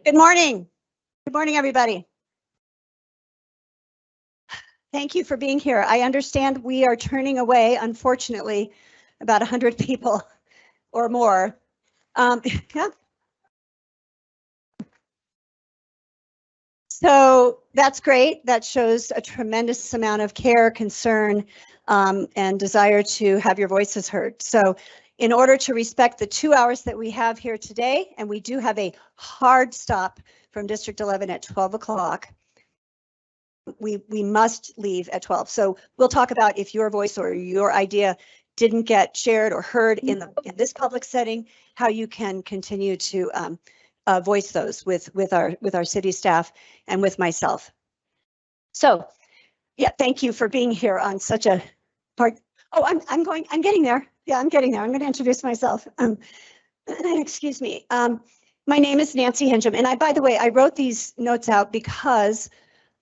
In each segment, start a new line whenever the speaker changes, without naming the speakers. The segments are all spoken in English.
Good morning. Good morning, everybody. Thank you for being here. I understand we are turning away, unfortunately, about 100 people or more. Yeah. So that's great. That shows a tremendous amount of care, concern, and desire to have your voices heard. So in order to respect the 2 hours that we have here today, and we do have a hard stop from District 11 at 12 o'clock, we must leave at 12. So we'll talk about if your voice or your idea didn't get shared or heard in this public setting, how you can continue to voice those with our city staff and with myself. So yeah, thank you for being here on such a part. Oh, I'm getting there. Yeah, I'm getting there. I'm going to introduce myself. Excuse me. My name is Nancy Hingham, and by the way, I wrote these notes out because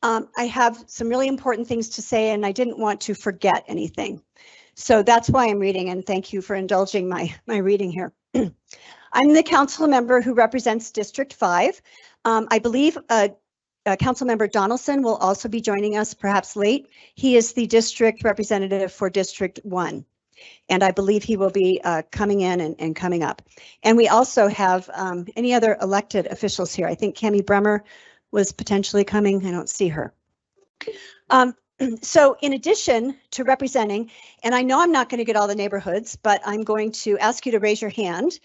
I have some really important things to say, and I didn't want to forget anything. So that's why I'm reading, and thank you for indulging my reading here. I'm the council member who represents District 5. I believe Council Member Donaldson will also be joining us, perhaps late. He is the district representative for District 1. And I believe he will be coming in and coming up. And we also have any other elected officials here. I think Cami Bremer was potentially coming. I don't see her. So in addition to representing, and I know I'm not going to get all the neighborhoods, but I'm going to ask you to raise your hand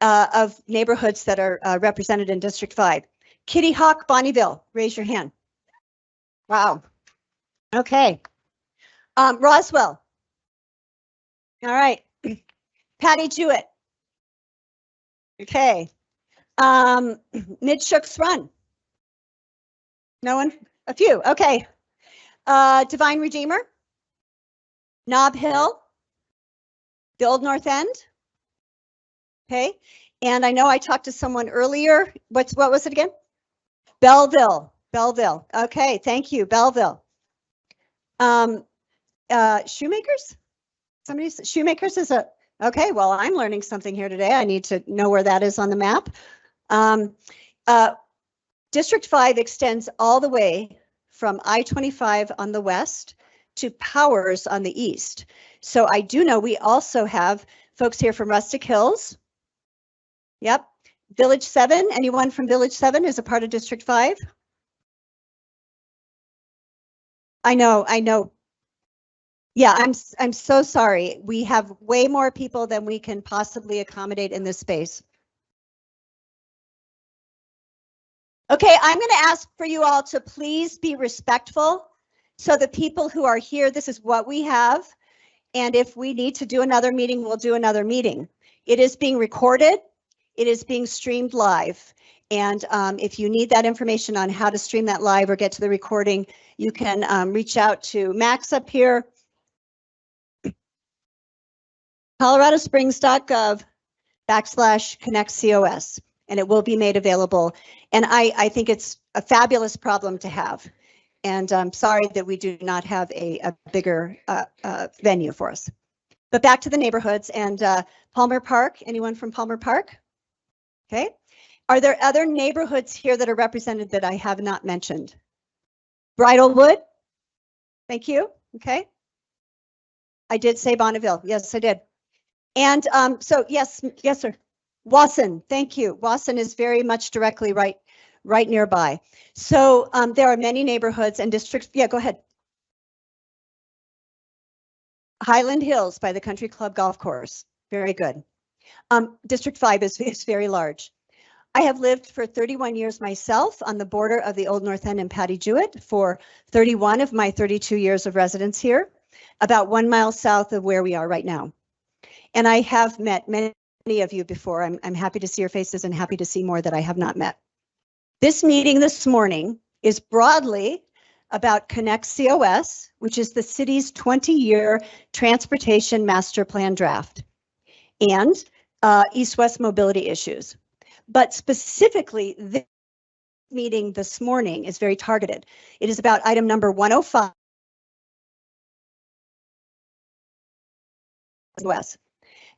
of neighborhoods that are represented in District 5. Kitty Hawk, Bonnieville, raise your hand. Wow. Okay. Roswell. All right. Patty Jewett. Okay. Mid-Shooks Run. No one? A few. Okay. Divine Redeemer. Nob Hill. The Old North End. Okay. And I know I talked to someone earlier. What was it again? Belleville. Belleville. Okay. Thank you. Belleville. Shoemakers? Somebody said Shoemakers is a, okay, well, I'm learning something here today. I need to know where that is on the map. District 5 extends all the way from I-25 on the west to Powers on the east. So I do know we also have folks here from Rustic Hills. Yep. Village 7, anyone from Village 7 is a part of District 5? I know. Yeah, I'm so sorry. We have way more people than we can possibly accommodate in this space. Okay, I'm going to ask for you all to please be respectful. So the people who are here, this is what we have. And if we need to do another meeting, we'll do another meeting. It is being recorded. It is being streamed live. And if you need that information on how to stream that live or get to the recording, you can reach out to Max up here. coloradosprings.gov/connectcos, and it will be made available. And I think it's a fabulous problem to have. And I'm sorry that we do not have a bigger venue for us. But back to the neighborhoods and Palmer Park. Anyone from Palmer Park? Okay. Are there other neighborhoods here that are represented that I have not mentioned? Bridalwood. Thank you. Okay. I did say Bonneville. Yes, I did. And so yes, sir. Wasson, thank you. Wasson is very much directly right nearby. So there are many neighborhoods and districts. Yeah, go ahead. Highland Hills by the Country Club Golf Course. Very good. District 5 is very large. I have lived for 31 years myself on the border of the Old North End and Patty Jewett for 31 of my 32 years of residence here, about 1 mile south of where we are right now. And I have met many of you before. I'm happy to see your faces and happy to see more that I have not met. This meeting this morning is broadly about Connect COS, which is the city's 20-year transportation master plan draft, and East-West mobility issues. But specifically, this meeting this morning is very targeted. It is about item number 105.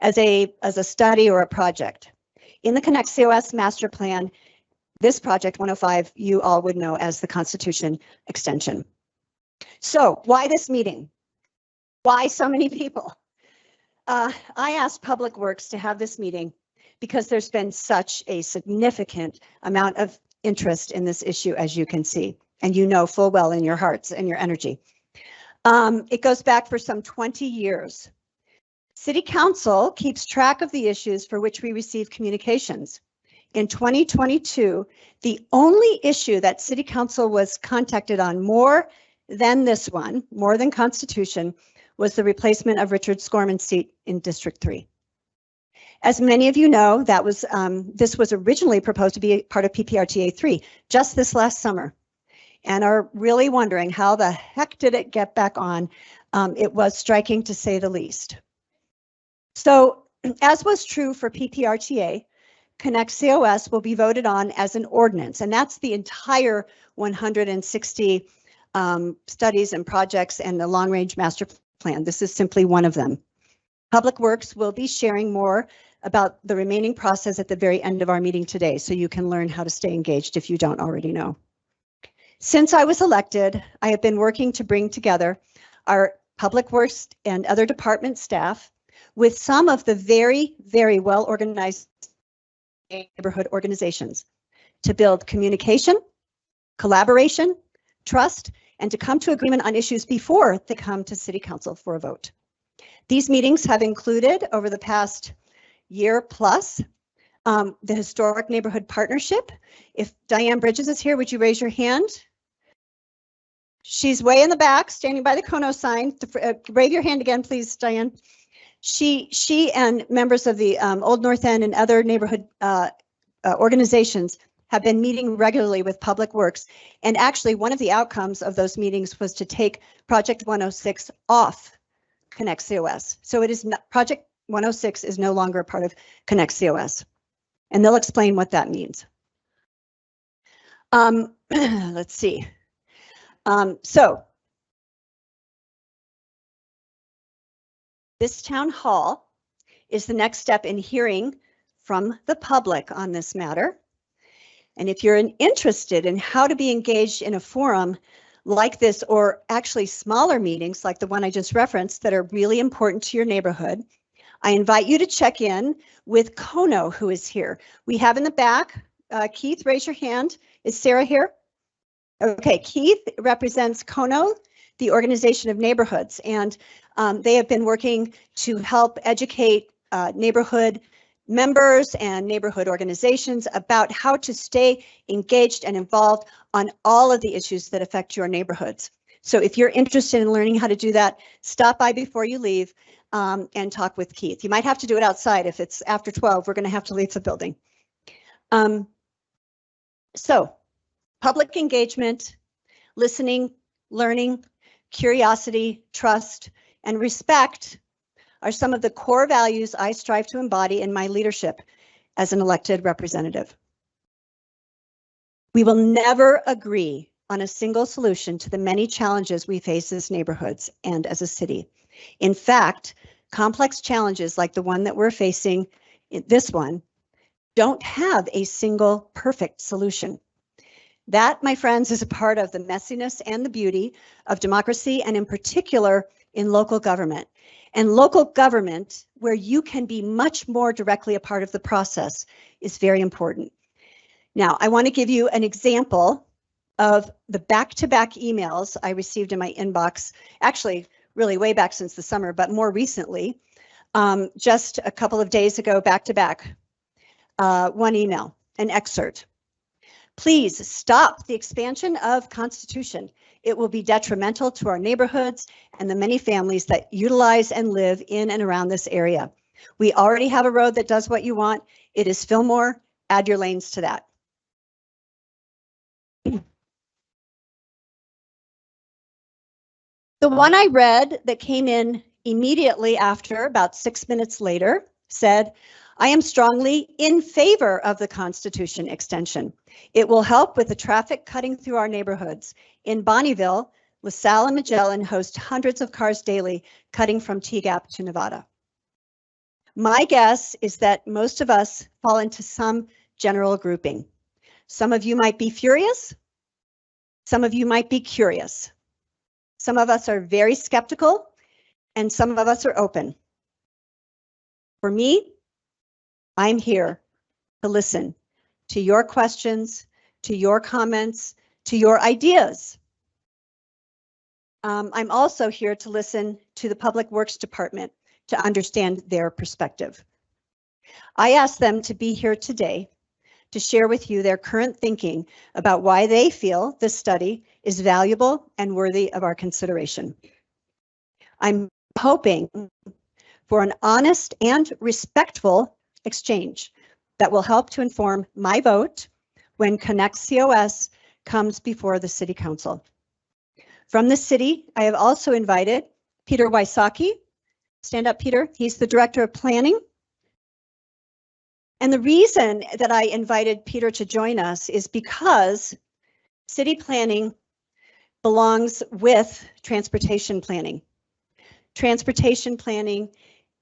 As a study or a project. In the Connect COS master plan, This project 105, you all would know as the Constitution Extension. So why this meeting? Why so many people? I asked Public Works to have this meeting because there's been such a significant amount of interest in this issue, as you can see, and you know full well in your hearts and your energy. It goes back for some 20 years. City Council keeps track of the issues for which we receive communications. In 2022, the only issue that City Council was contacted on more than this one, more than Constitution, was the replacement of Richard Scorman's seat in District 3. As many of you know, that was this was originally proposed to be part of PPRTA 3 just this last summer, and are really wondering how the heck did it get back on. It was striking, to say the least. So, as was true for PPRTA, Connect COS will be voted on as an ordinance, and that's the entire 160 studies and projects and the long-range master plan. This is simply one of them. Public Works will be sharing more about the remaining process at the very end of our meeting today, so you can learn how to stay engaged if you don't already know. Since I was elected, I have been working to bring together our Public Works and other department staff with some of the very, very well-organized neighborhood organizations to build communication, collaboration, trust, and to come to agreement on issues before they come to City Council for a vote. These meetings have included, over the past year plus, the Historic Neighborhood Partnership. If Diane Bridges is here, would you raise your hand? She's way in the back, standing by the Kono sign. Raise your hand again, please, Diane. She and members of the Old North End and other neighborhood organizations have been meeting regularly with Public Works. And actually, one of the outcomes of those meetings was to take Project 106 off Connect COS. So it is not, Project 106 is no longer a part of Connect COS. And they'll explain what that means. Let's see. So this town hall is the next step in hearing from the public on this matter. And if you're interested in how to be engaged in a forum like this, or actually smaller meetings like the one I just referenced that are really important to your neighborhood, I invite you to check in with Kono, who is here. We have in the back, Keith, raise your hand. Is Sarah here? Okay, Keith represents Kono, the Organization of Neighborhoods, and they have been working to help educate neighborhood members and neighborhood organizations about how to stay engaged and involved on all of the issues that affect your neighborhoods. So if you're interested in learning how to do that, stop by before you leave and talk with Keith. You might have to do it outside. If it's after 12, we're going to have to leave the building. So public engagement, listening, learning, curiosity, trust, and respect are some of the core values I strive to embody in my leadership as an elected representative. We will never agree on a single solution to the many challenges we face as neighborhoods and as a city. In fact, complex challenges like the one that we're facing, this one, don't have a single perfect solution. That, my friends, is a part of the messiness and the beauty of democracy, and in particular in local government. And local government, where you can be much more directly a part of the process, is very important. Now, I want to give you an example of the back-to-back emails I received in my inbox, actually really way back since the summer, but more recently, just a couple of days ago, back-to-back, one email, an excerpt. Please stop the expansion of Constitution. It will be detrimental to our neighborhoods and the many families that utilize and live in and around this area. We already have a road that does what you want. It is Fillmore. Add your lanes to that. The one I read that came in immediately after, about 6 minutes later, said, I am strongly in favor of the Constitution extension. It will help with the traffic cutting through our neighborhoods. In Bonnieville, LaSalle and Magellan host hundreds of cars daily cutting from T-Gap to Nevada. My guess is that most of us fall into some general grouping. Some of you might be furious. Some of you might be curious. Some of us are very skeptical, and some of us are open. For me, I'm here to listen to your questions, to your comments, to your ideas. I'm also here to listen to the Public Works Department to understand their perspective. I asked them to be here today to share with you their current thinking about why they feel this study is valuable and worthy of our consideration. I'm hoping for an honest and respectful exchange that will help to inform my vote when Connect COS comes before the City Council. From the city, I have also invited Peter Wysocki. Stand up, Peter. He's the Director of Planning. And the reason that I invited Peter to join us is because city planning belongs with transportation planning. Transportation planning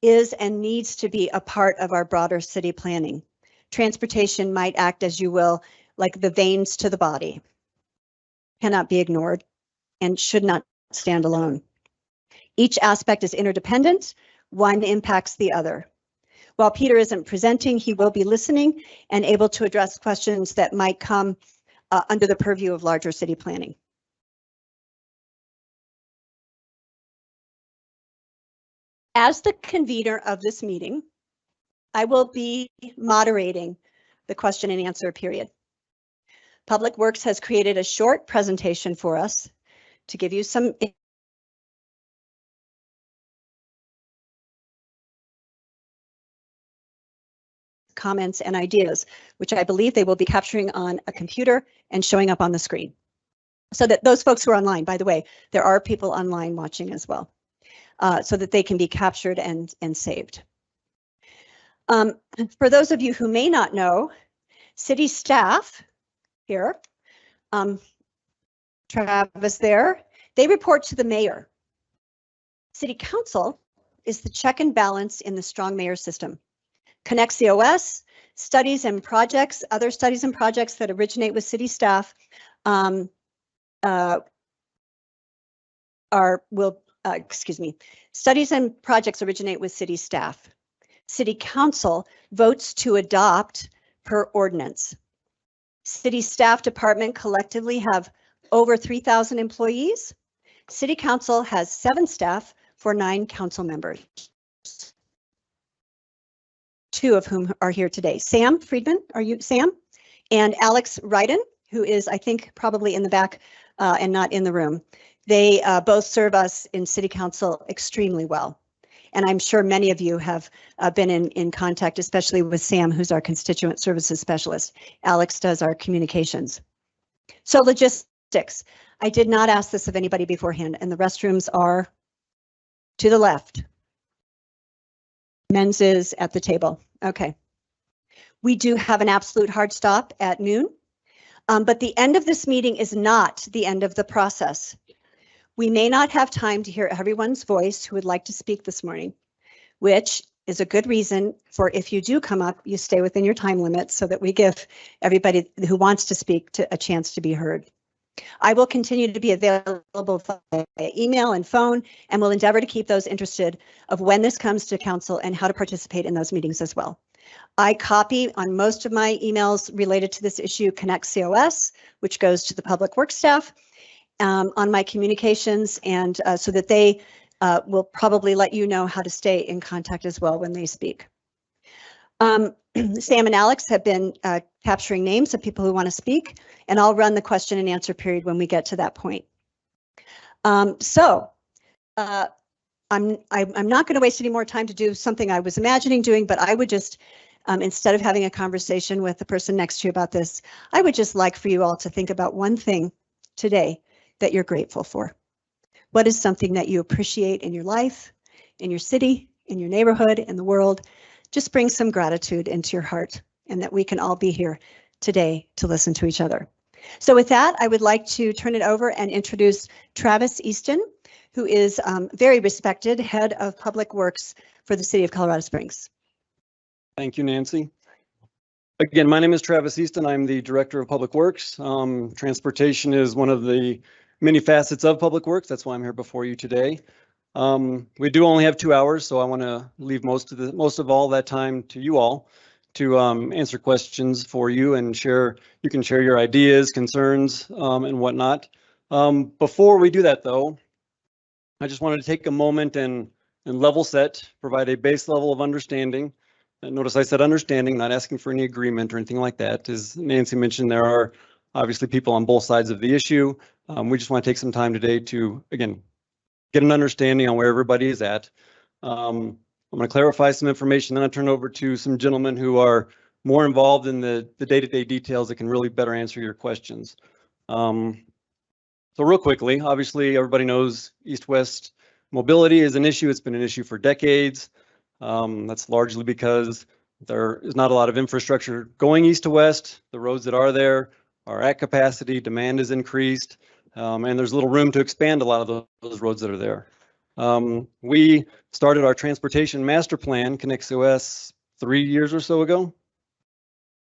is and needs to be a part of our broader city planning. Transportation might act, as you will, like the veins to the body, cannot be ignored and should not stand alone. Each aspect is interdependent, one impacts the other. While Peter isn't presenting, he will be listening and able to address questions that might come under the purview of larger city planning. As the convener of this meeting, I will be moderating the question and answer period. Public Works has created a short presentation for us to give you some comments and ideas, which I believe they will be capturing on a computer and showing up on the screen. So that those folks who are online, by the way, there are people online watching as well, so that they can be captured and saved. For those of you who may not know, city staff here, Travis there, they report to the mayor. City council is the check and balance in the strong mayor system. Connect COS, studies and projects, other studies and projects that originate with city staff studies and projects originate with city staff. City council votes to adopt per ordinance. City staff department collectively have over 3,000 employees. City council has 7 staff for 9 council members, 2 of whom are here today. Sam Friedman, are you Sam? And Alex Ryden, who is, I think, probably in the back and not in the room. They both serve us in City Council extremely well. And I'm sure many of you have been in contact, especially with Sam, who's our constituent services specialist. Alex does our communications. So logistics. I did not ask this of anybody beforehand, and the restrooms are to the left. Men's is at the table. Okay. We do have an absolute hard stop at noon, but the end of this meeting is not the end of the process. We may not have time to hear everyone's voice who would like to speak this morning, which is a good reason for, if you do come up, you stay within your time limit so that we give everybody who wants to speak a chance to be heard. I will continue to be available via email and phone, and will endeavor to keep those interested of when this comes to council and how to participate in those meetings as well. I copy on most of my emails related to this issue Connect COS, which goes to the Public Works staff on my communications, and so that they will probably let you know how to stay in contact as well when they speak. Sam and Alex have been capturing names of people who want to speak, and I'll run the question and answer period when we get to that point. I'm not going to waste any more time to do something I was imagining doing, but I would just, instead of having a conversation with the person next to you about this, I would just like for you all to think about one thing today that you're grateful for. What is something that you appreciate in your life, in your city, in your neighborhood, in the world? Just bring some gratitude into your heart, and that we can all be here today to listen to each other. So with that, I would like to turn it over and introduce Travis Easton, who is very respected head of Public Works for the city of Colorado Springs.
Thank you, Nancy. Again, my name is Travis Easton. I'm the Director of Public Works. Transportation is one of the many facets of Public Works. That's why I'm here before you today. We do only have 2 hours, so I want to leave most of all that time to you all to answer questions for you and share. You can share your ideas, concerns, and whatnot. Before we do that, though, I just wanted to take a moment and level set, provide a base level of understanding. Notice I said understanding, not asking for any agreement or anything like that. As Nancy mentioned, there are obviously people on both sides of the issue. We just want to take some time today to, again, get an understanding on where everybody is at. I'm going to clarify some information, then I'll turn over to some gentlemen who are more involved in the day-to-day details that can really better answer your questions. So real quickly, obviously everybody knows east-west mobility is an issue. It's been an issue for decades. That's largely because there is not a lot of infrastructure going east to west. The roads that are there are at capacity, demand is increased, and there's little room to expand a lot of those roads that are there. We started our transportation master plan, Connects OS, 3 years or so ago,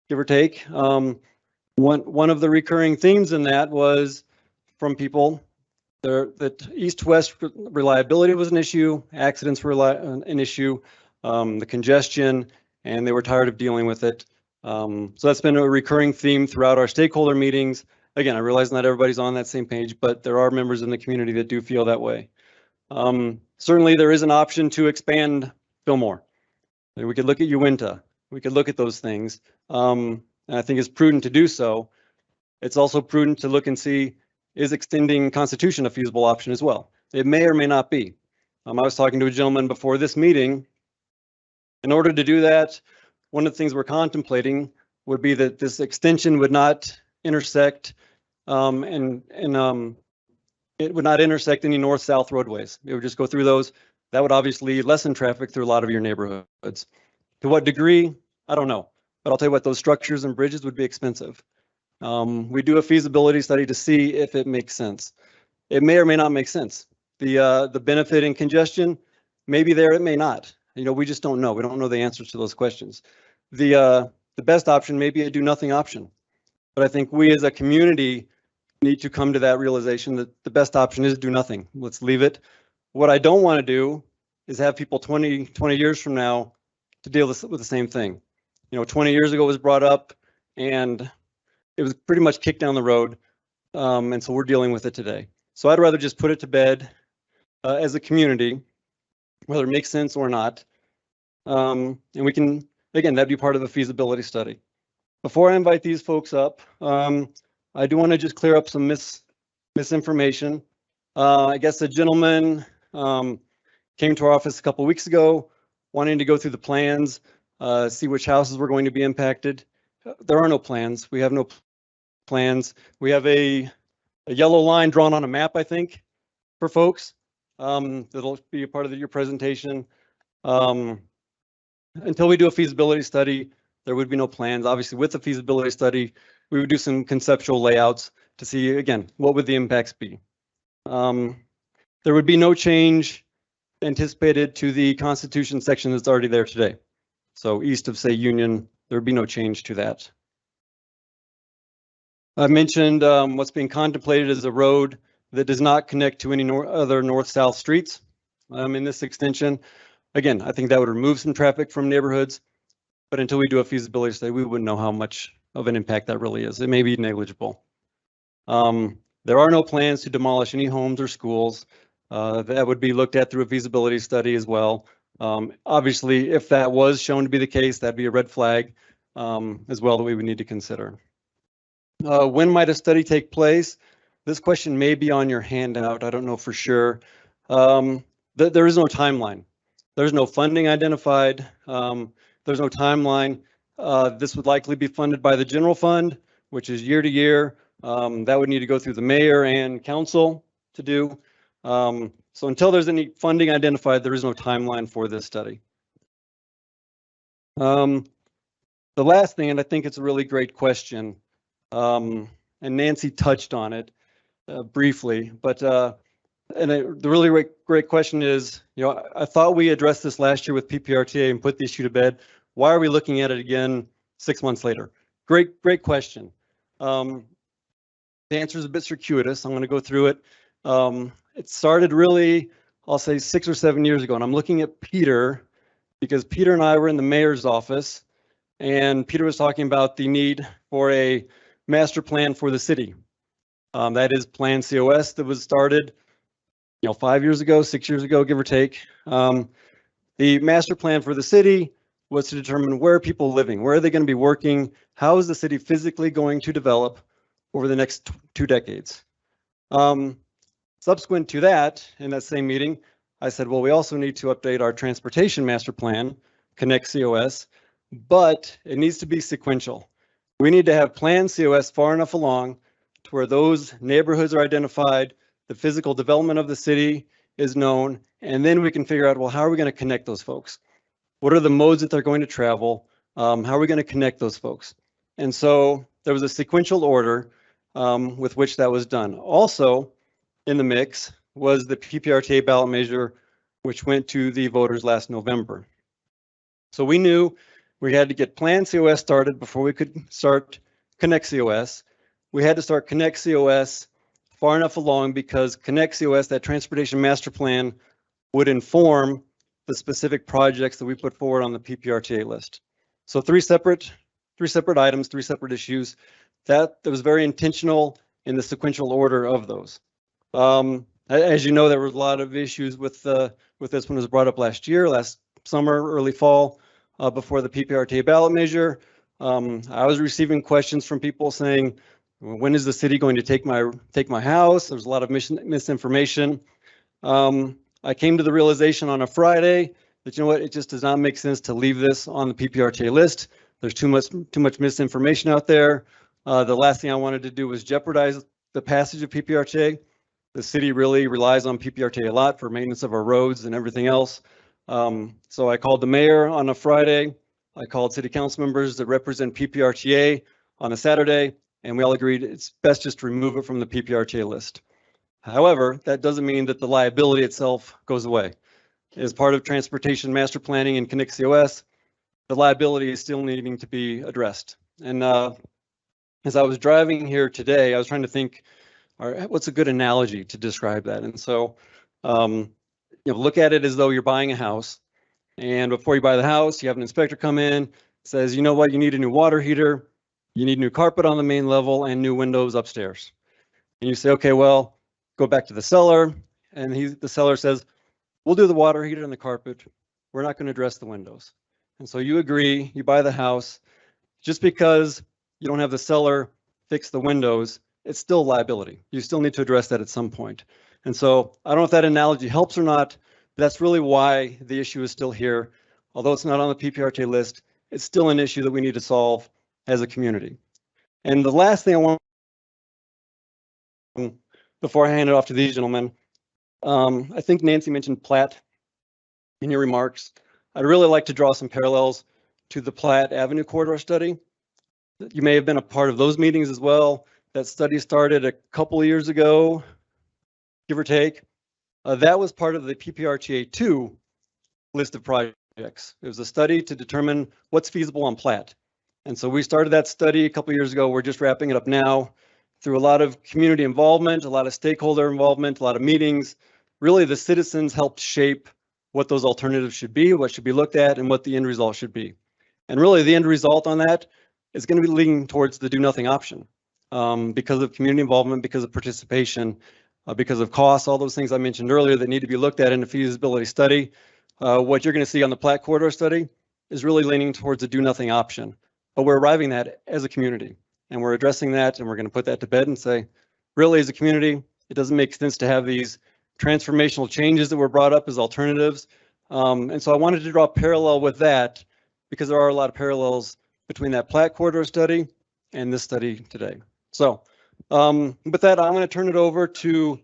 give or take. One of the recurring themes in that was from people that east-west reliability was an issue, accidents were an issue, the congestion, and they were tired of dealing with it. So that's been a recurring theme throughout our stakeholder meetings. Again, I realize not everybody's on that same page, but there are members in the community that do feel that way. Certainly there is an option to expand Fillmore. We could look at Uinta. We could look at those things. And I think it's prudent to do so. It's also prudent to look and see, is extending Constitution a feasible option as well? It may or may not be. I was talking to a gentleman before this meeting. In order to do that, one of the things we're contemplating would be that this extension would not intersect it would not intersect any north-south roadways. It would just go through those. That would obviously lessen traffic through a lot of your neighborhoods. To what degree? I don't know. But I'll tell you what, those structures and bridges would be expensive. We do a feasibility study to see if it makes sense. It may or may not make sense. The benefit in congestion may be there, it may not. You know, we just don't know. We don't know the answers to those questions. The best option may be a do nothing option. But I think we as a community need to come to that realization that the best option is do nothing. Let's leave it. What I don't want to do is have people 20 years from now to deal with the same thing. You know, 20 years ago it was brought up and it was pretty much kicked down the road. And so we're dealing with it today. So I'd rather just put it to bed as a community, whether it makes sense or not. And we can, again, that'd be part of a feasibility study. Before I invite these folks up, I do want to just clear up some misinformation. I guess a gentleman came to our office a couple weeks ago wanting to go through the plans, see which houses were going to be impacted. There are no plans. We have no plans. We have a yellow line drawn on a map, I think, for folks. That'll be a part of your presentation. Until we do a feasibility study, there would be no plans. Obviously, with the feasibility study, we would do some conceptual layouts to see, again, what would the impacts be. There would be no change anticipated to the Constitution section that's already there today. So east of, say, Union, there would be no change to that. I mentioned what's being contemplated as a road that does not connect to any other north-south streets in this extension. Again, I think that would remove some traffic from neighborhoods, but until we do a feasibility study, we wouldn't know how much of an impact that really is. It may be negligible. There are no plans to demolish any homes or schools. That would be looked at through a feasibility study as well. Obviously, if that was shown to be the case, that'd be a red flag as well that we would need to consider. When might a study take place? This question may be on your handout. I don't know for sure. There is no timeline. There's no funding identified. There's no timeline. This would likely be funded by the general fund, which is year to year. That would need to go through the mayor and council to do. So until there's any funding identified, there is no timeline for this study. The last thing, and I think it's a really great question, and Nancy touched on it briefly, but the really great question is, you know, I thought we addressed this last year with PPRTA and put the issue to bed. Why are we looking at it again 6 months later? Great question. The answer is a bit circuitous. I'm going to go through it. It started really, I'll say 6 or 7 years ago, and I'm looking at Peter because Peter and I were in the mayor's office, and Peter was talking about the need for a master plan for the city. That is Plan COS that was started, 5 years ago, 6 years ago, give or take. The master plan for the city was to determine where are people living, where are they going to be working, how is the city physically going to develop over the next 2 decades. Subsequent to that, in that same meeting, I said, well, we also need to update our transportation master plan, Connect COS, but it needs to be sequential. We need to have Plan COS far enough along to where those neighborhoods are identified, the physical development of the city is known, and then we can figure out, well, how are we going to connect those folks? What are the modes that they're going to travel? How are we going to connect those folks? And so there was a sequential order with which that was done. Also in the mix was the PPRTA ballot measure, which went to the voters last November. So we knew we had to get Plan COS started before we could start Connect COS. We had to start Connect COS far enough along because Connect COS, that transportation master plan, would inform the specific projects that we put forward on the PPRTA list. So three separate items, 3 separate issues. That was very intentional in the sequential order of those. As you know, there was a lot of issues with this when it was brought up last summer, early fall, before the PPRTA ballot measure. I was receiving questions from people saying, when is the city going to take my house? There's a lot of misinformation. I came to the realization on a Friday that, it just does not make sense to leave this on the PPRTA list. There's too much misinformation out there. The last thing I wanted to do was jeopardize the passage of PPRTA. The city really relies on PPRTA a lot for maintenance of our roads and everything else. So I called the mayor on a Friday. I called city council members that represent PPRTA on a Saturday, and we all agreed it's best just to remove it from the PPRTA list. However, that doesn't mean that the liability itself goes away. As part of transportation master planning and Connect COS, the liability is still needing to be addressed. And as I was driving here today, I was trying to think, what's a good analogy to describe that? And so, look at it as though you're buying a house, and before you buy the house, you have an inspector come in, says, you know what, you need a new water heater, you need new carpet on the main level, and new windows upstairs. And you say, okay, well, go back to the seller, and the seller says, we'll do the water heater and the carpet. We're not going to address the windows. And so you agree, you buy the house. Just because you don't have the seller fix the windows, it's still liability. You still need to address that at some point. And so I don't know if that analogy helps or not, but that's really why the issue is still here. Although it's not on the PPRTA list, it's still an issue that we need to solve as a community. And the last thing I want, before I hand it off to these gentlemen, I think Nancy mentioned Platt in your remarks. I'd really like to draw some parallels to the Platt Avenue corridor study. You may have been a part of those meetings as well. That study started a couple of years ago, give or take. That was part of the PPRTA 2 list of projects. It was a study to determine what's feasible on Platt. And so we started that study a couple of years ago. We're just wrapping it up now. Through a lot of community involvement, a lot of stakeholder involvement, a lot of meetings. Really, the citizens helped shape what those alternatives should be, what should be looked at, and what the end result should be. And really, the end result on that is going to be leaning towards the do nothing option because of community involvement, because of participation, because of costs, all those things I mentioned earlier that need to be looked at in a feasibility study. What you're going to see on the Platt corridor study is really leaning towards a do nothing option, but we're arriving at it as a community. And we're addressing that, and we're going to put that to bed and say, really, as a community, it doesn't make sense to have these transformational changes that were brought up as alternatives. And so I wanted to draw a parallel with that because there are a lot of parallels between that Platt corridor study and this study today. So with that, I'm going to turn it over to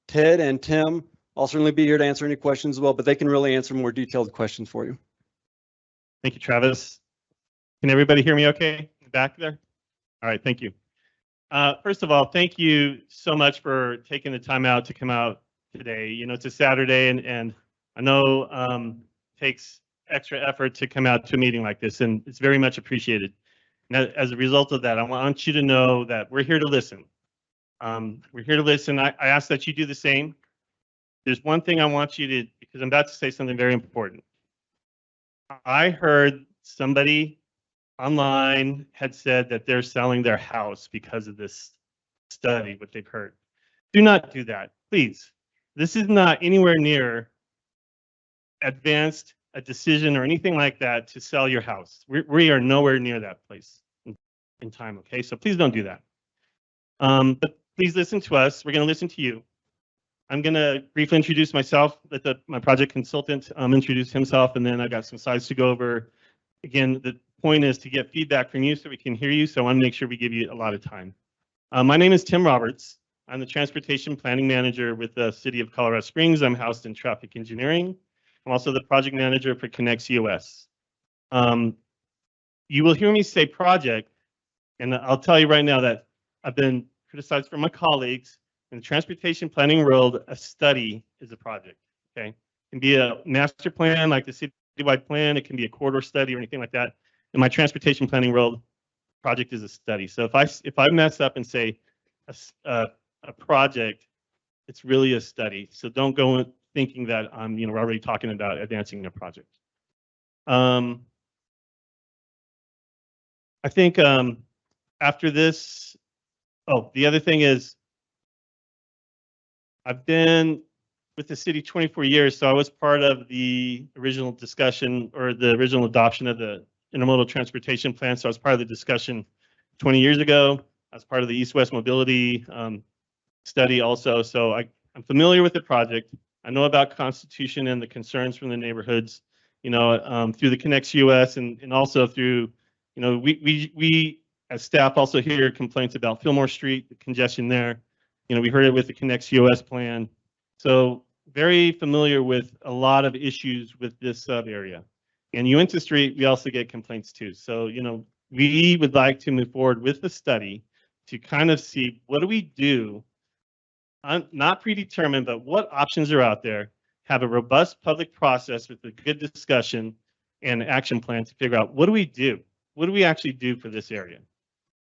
Ted and Tim. I'll certainly be here to answer any questions as well, but they can really answer more detailed questions for you.
Thank you, Travis. Can everybody hear me okay in the back there? All right, thank you. First of all, thank you so much for taking the time out to come out today. It's a Saturday, and I know it takes extra effort to come out to a meeting like this, and it's very much appreciated. And as a result of that, I want you to know that we're here to listen. We're here to listen. I ask that you do the same. There's one thing I want you to, because I'm about to say something very important. I heard somebody online had said that they're selling their house because of this study, what they've heard. Do not do that, please. This is not anywhere near advanced a decision or anything like that to sell your house. We are nowhere near that place in time, okay? So please don't do that. But please listen to us. We're going to listen to you. I'm going to briefly introduce myself, let my project consultant introduce himself, and then I've got some slides to go over. Again, the point is to get feedback from you so we can hear you, so I want to make sure we give you a lot of time. My name is Tim Roberts. I'm the Transportation Planning Manager with the City of Colorado Springs. I'm housed in Traffic Engineering. I'm also the Project Manager for Connect COS. You will hear me say project, and I'll tell you right now that I've been criticized from my colleagues. In the transportation planning world, a study is a project, okay? It can be a master plan like the citywide plan. It can be a corridor study or anything like that. In my transportation planning world, project is a study. So if I mess up and say a project, it's really a study. So don't go thinking that we're already talking about advancing a project. I think after this, the other thing is I've been with the city 24 years, so I was part of the original discussion or the original adoption of the intermodal transportation plan. So I was part of the discussion 20 years ago. I was part of the East-West Mobility study also. So I'm familiar with the project. I know about Constitution and the concerns from the neighborhoods, through the Connect COS and also through, we as staff also hear complaints about Fillmore Street, the congestion there. We heard it with the Connect COS plan. So very familiar with a lot of issues with this sub area. And Uinta Street, we also get complaints too. So, we would like to move forward with the study to kind of see what do we do, not predetermined, but what options are out there, have a robust public process with a good discussion and action plan to figure out what do we do? What do we actually do for this area?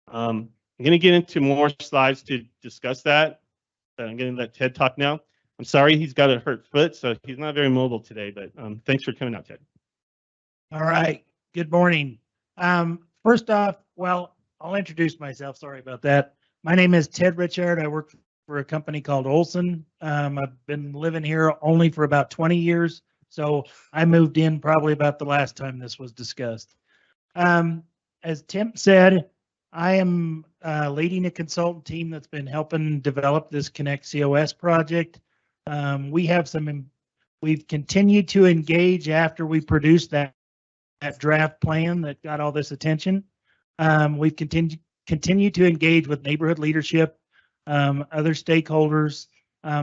I'm going to get into more slides to discuss that. I'm going to let Ted talk now. I'm sorry he's got a hurt foot, so he's not very mobile today, but thanks for coming out, Ted.
All right. Good morning. First off, well, I'll introduce myself. Sorry about that. My name is Ted Richard. I work for a company called Olson. I've been living here only for about 20 years, so I moved in probably about the last time this was discussed. As Tim said, I am leading a consultant team that's been helping develop this Connect COS project. We've continued to engage after we produced that draft plan that got all this attention. We've continued to engage with neighborhood leadership, other stakeholders.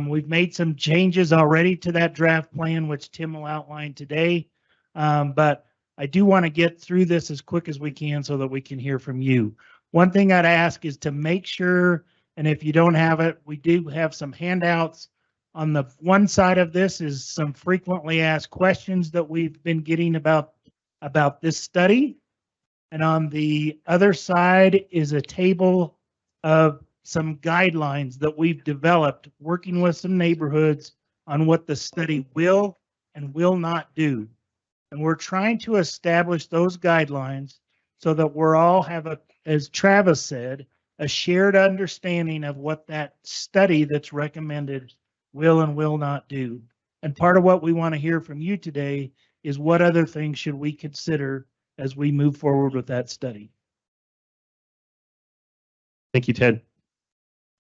We've made some changes already to that draft plan, which Tim will outline today. But I do want to get through this as quick as we can so that we can hear from you. One thing I'd ask is to make sure, and if you don't have it, we do have some handouts. On the one side of this is some frequently asked questions that we've been getting about this study. And on the other side is a table of some guidelines that we've developed working with some neighborhoods on what the study will and will not do. And we're trying to establish those guidelines so that we're all have as Travis said, a shared understanding of what that study that's recommended will and will not do. And part of what we want to hear from you today is what other things should we consider as we move forward with that study.
Thank you, Ted.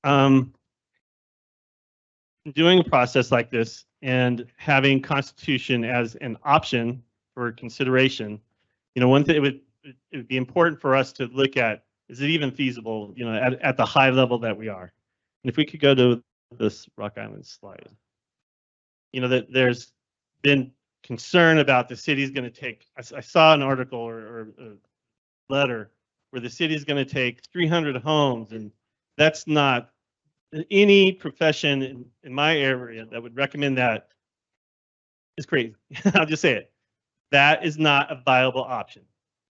Doing a process like this and having Constitution as an option for consideration, one thing it would be important for us to look at, is it even feasible, at the high level that we are? And if we could go to this Rock Island slide, that there's been concern about the city's going to take, I saw an article or a letter where the city is going to take 300 homes, and that's not any profession in my area that would recommend that is crazy. I'll just say it. That is not a viable option.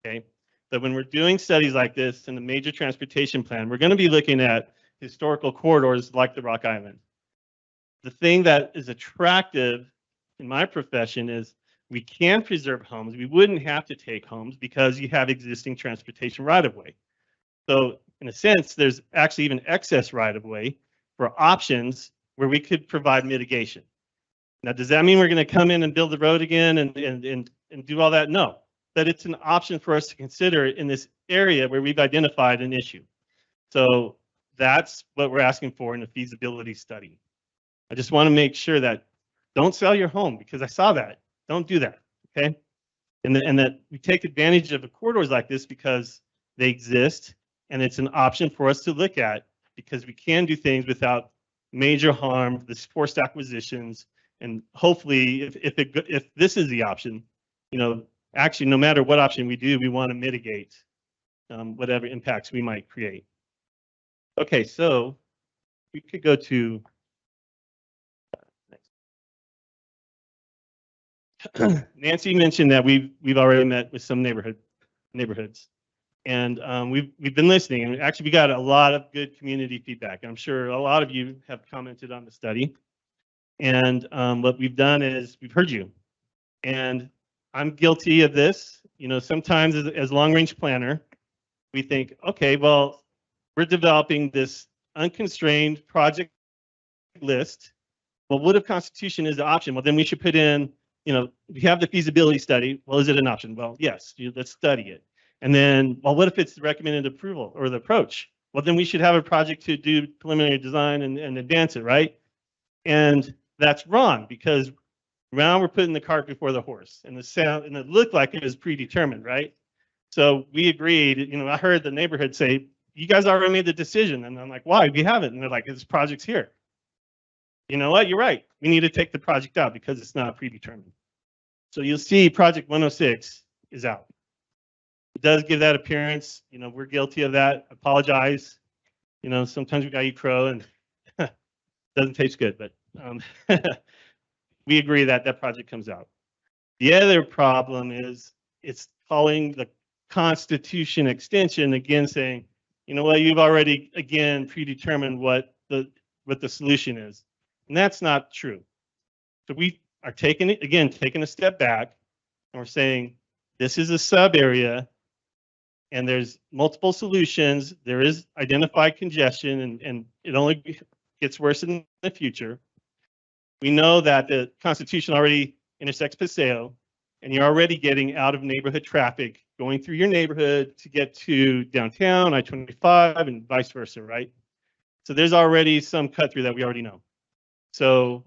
Okay. that when we're doing studies like this in the major transportation plan, we're going to be looking at historical corridors like the Rock Island. The thing that is attractive in my profession is we can preserve homes. We wouldn't have to take homes because you have existing transportation right-of-way. So in a sense, there's actually even excess right-of-way for options where we could provide mitigation. Now, does that mean we're going to come in and build the road again and do all that? No, but it's an option for us to consider in this area where we've identified an issue. So that's what we're asking for in the feasibility study. I just want to make sure that don't sell your home, because I saw that. Don't do that, okay? And that we take advantage of corridors like this because they exist, and it's an option for us to look at because we can do things without major harm, the forced acquisitions, and hopefully, if this is the option, you know, actually, no matter what option we do, we want to mitigate whatever impacts we might create. Okay, so we could go to Nancy mentioned that we've already met with some neighborhoods, and we've been listening, and actually we got a lot of good community feedback. I'm sure a lot of you have commented on the study, and what we've done is we've heard you, and I'm guilty of this. You know, sometimes as long-range planner, we think, okay, well, we're developing this unconstrained project list. Well, what if Constitution is the option? Well, then we should put in, you know, we have the feasibility study. Well, is it an option? Well, yes, let's study it. And then, well, what if it's the recommended approval or the approach? Well, then we should have a project to do preliminary design and advance it, right? And that's wrong, because now we're putting the cart before the horse, and it looked like it was predetermined, right? So we agreed. You know, I heard the neighborhood say, "You guys already made the decision," and I'm like, "Why? We haven't." And they're like, "This project's here." You know what? You're right. We need to take the project out because it's not predetermined. So you'll see Project 106 is out. It does give that appearance. You know, we're guilty of that. Apologize. You know, sometimes we got to eat crow and it doesn't taste good, but we agree that that project comes out. The other problem is it's calling the Constitution extension again, saying, you know what, you've already again predetermined what the solution is. And that's not true. So we are taking a step back, and we're saying this is a sub area, and there's multiple solutions. There is identified congestion, and it only gets worse in the future. We know that the Constitution already intersects Paseo, and you're already getting out of neighborhood traffic going through your neighborhood to get to downtown, I-25, and vice versa, right? So there's already some cut through that we already know. So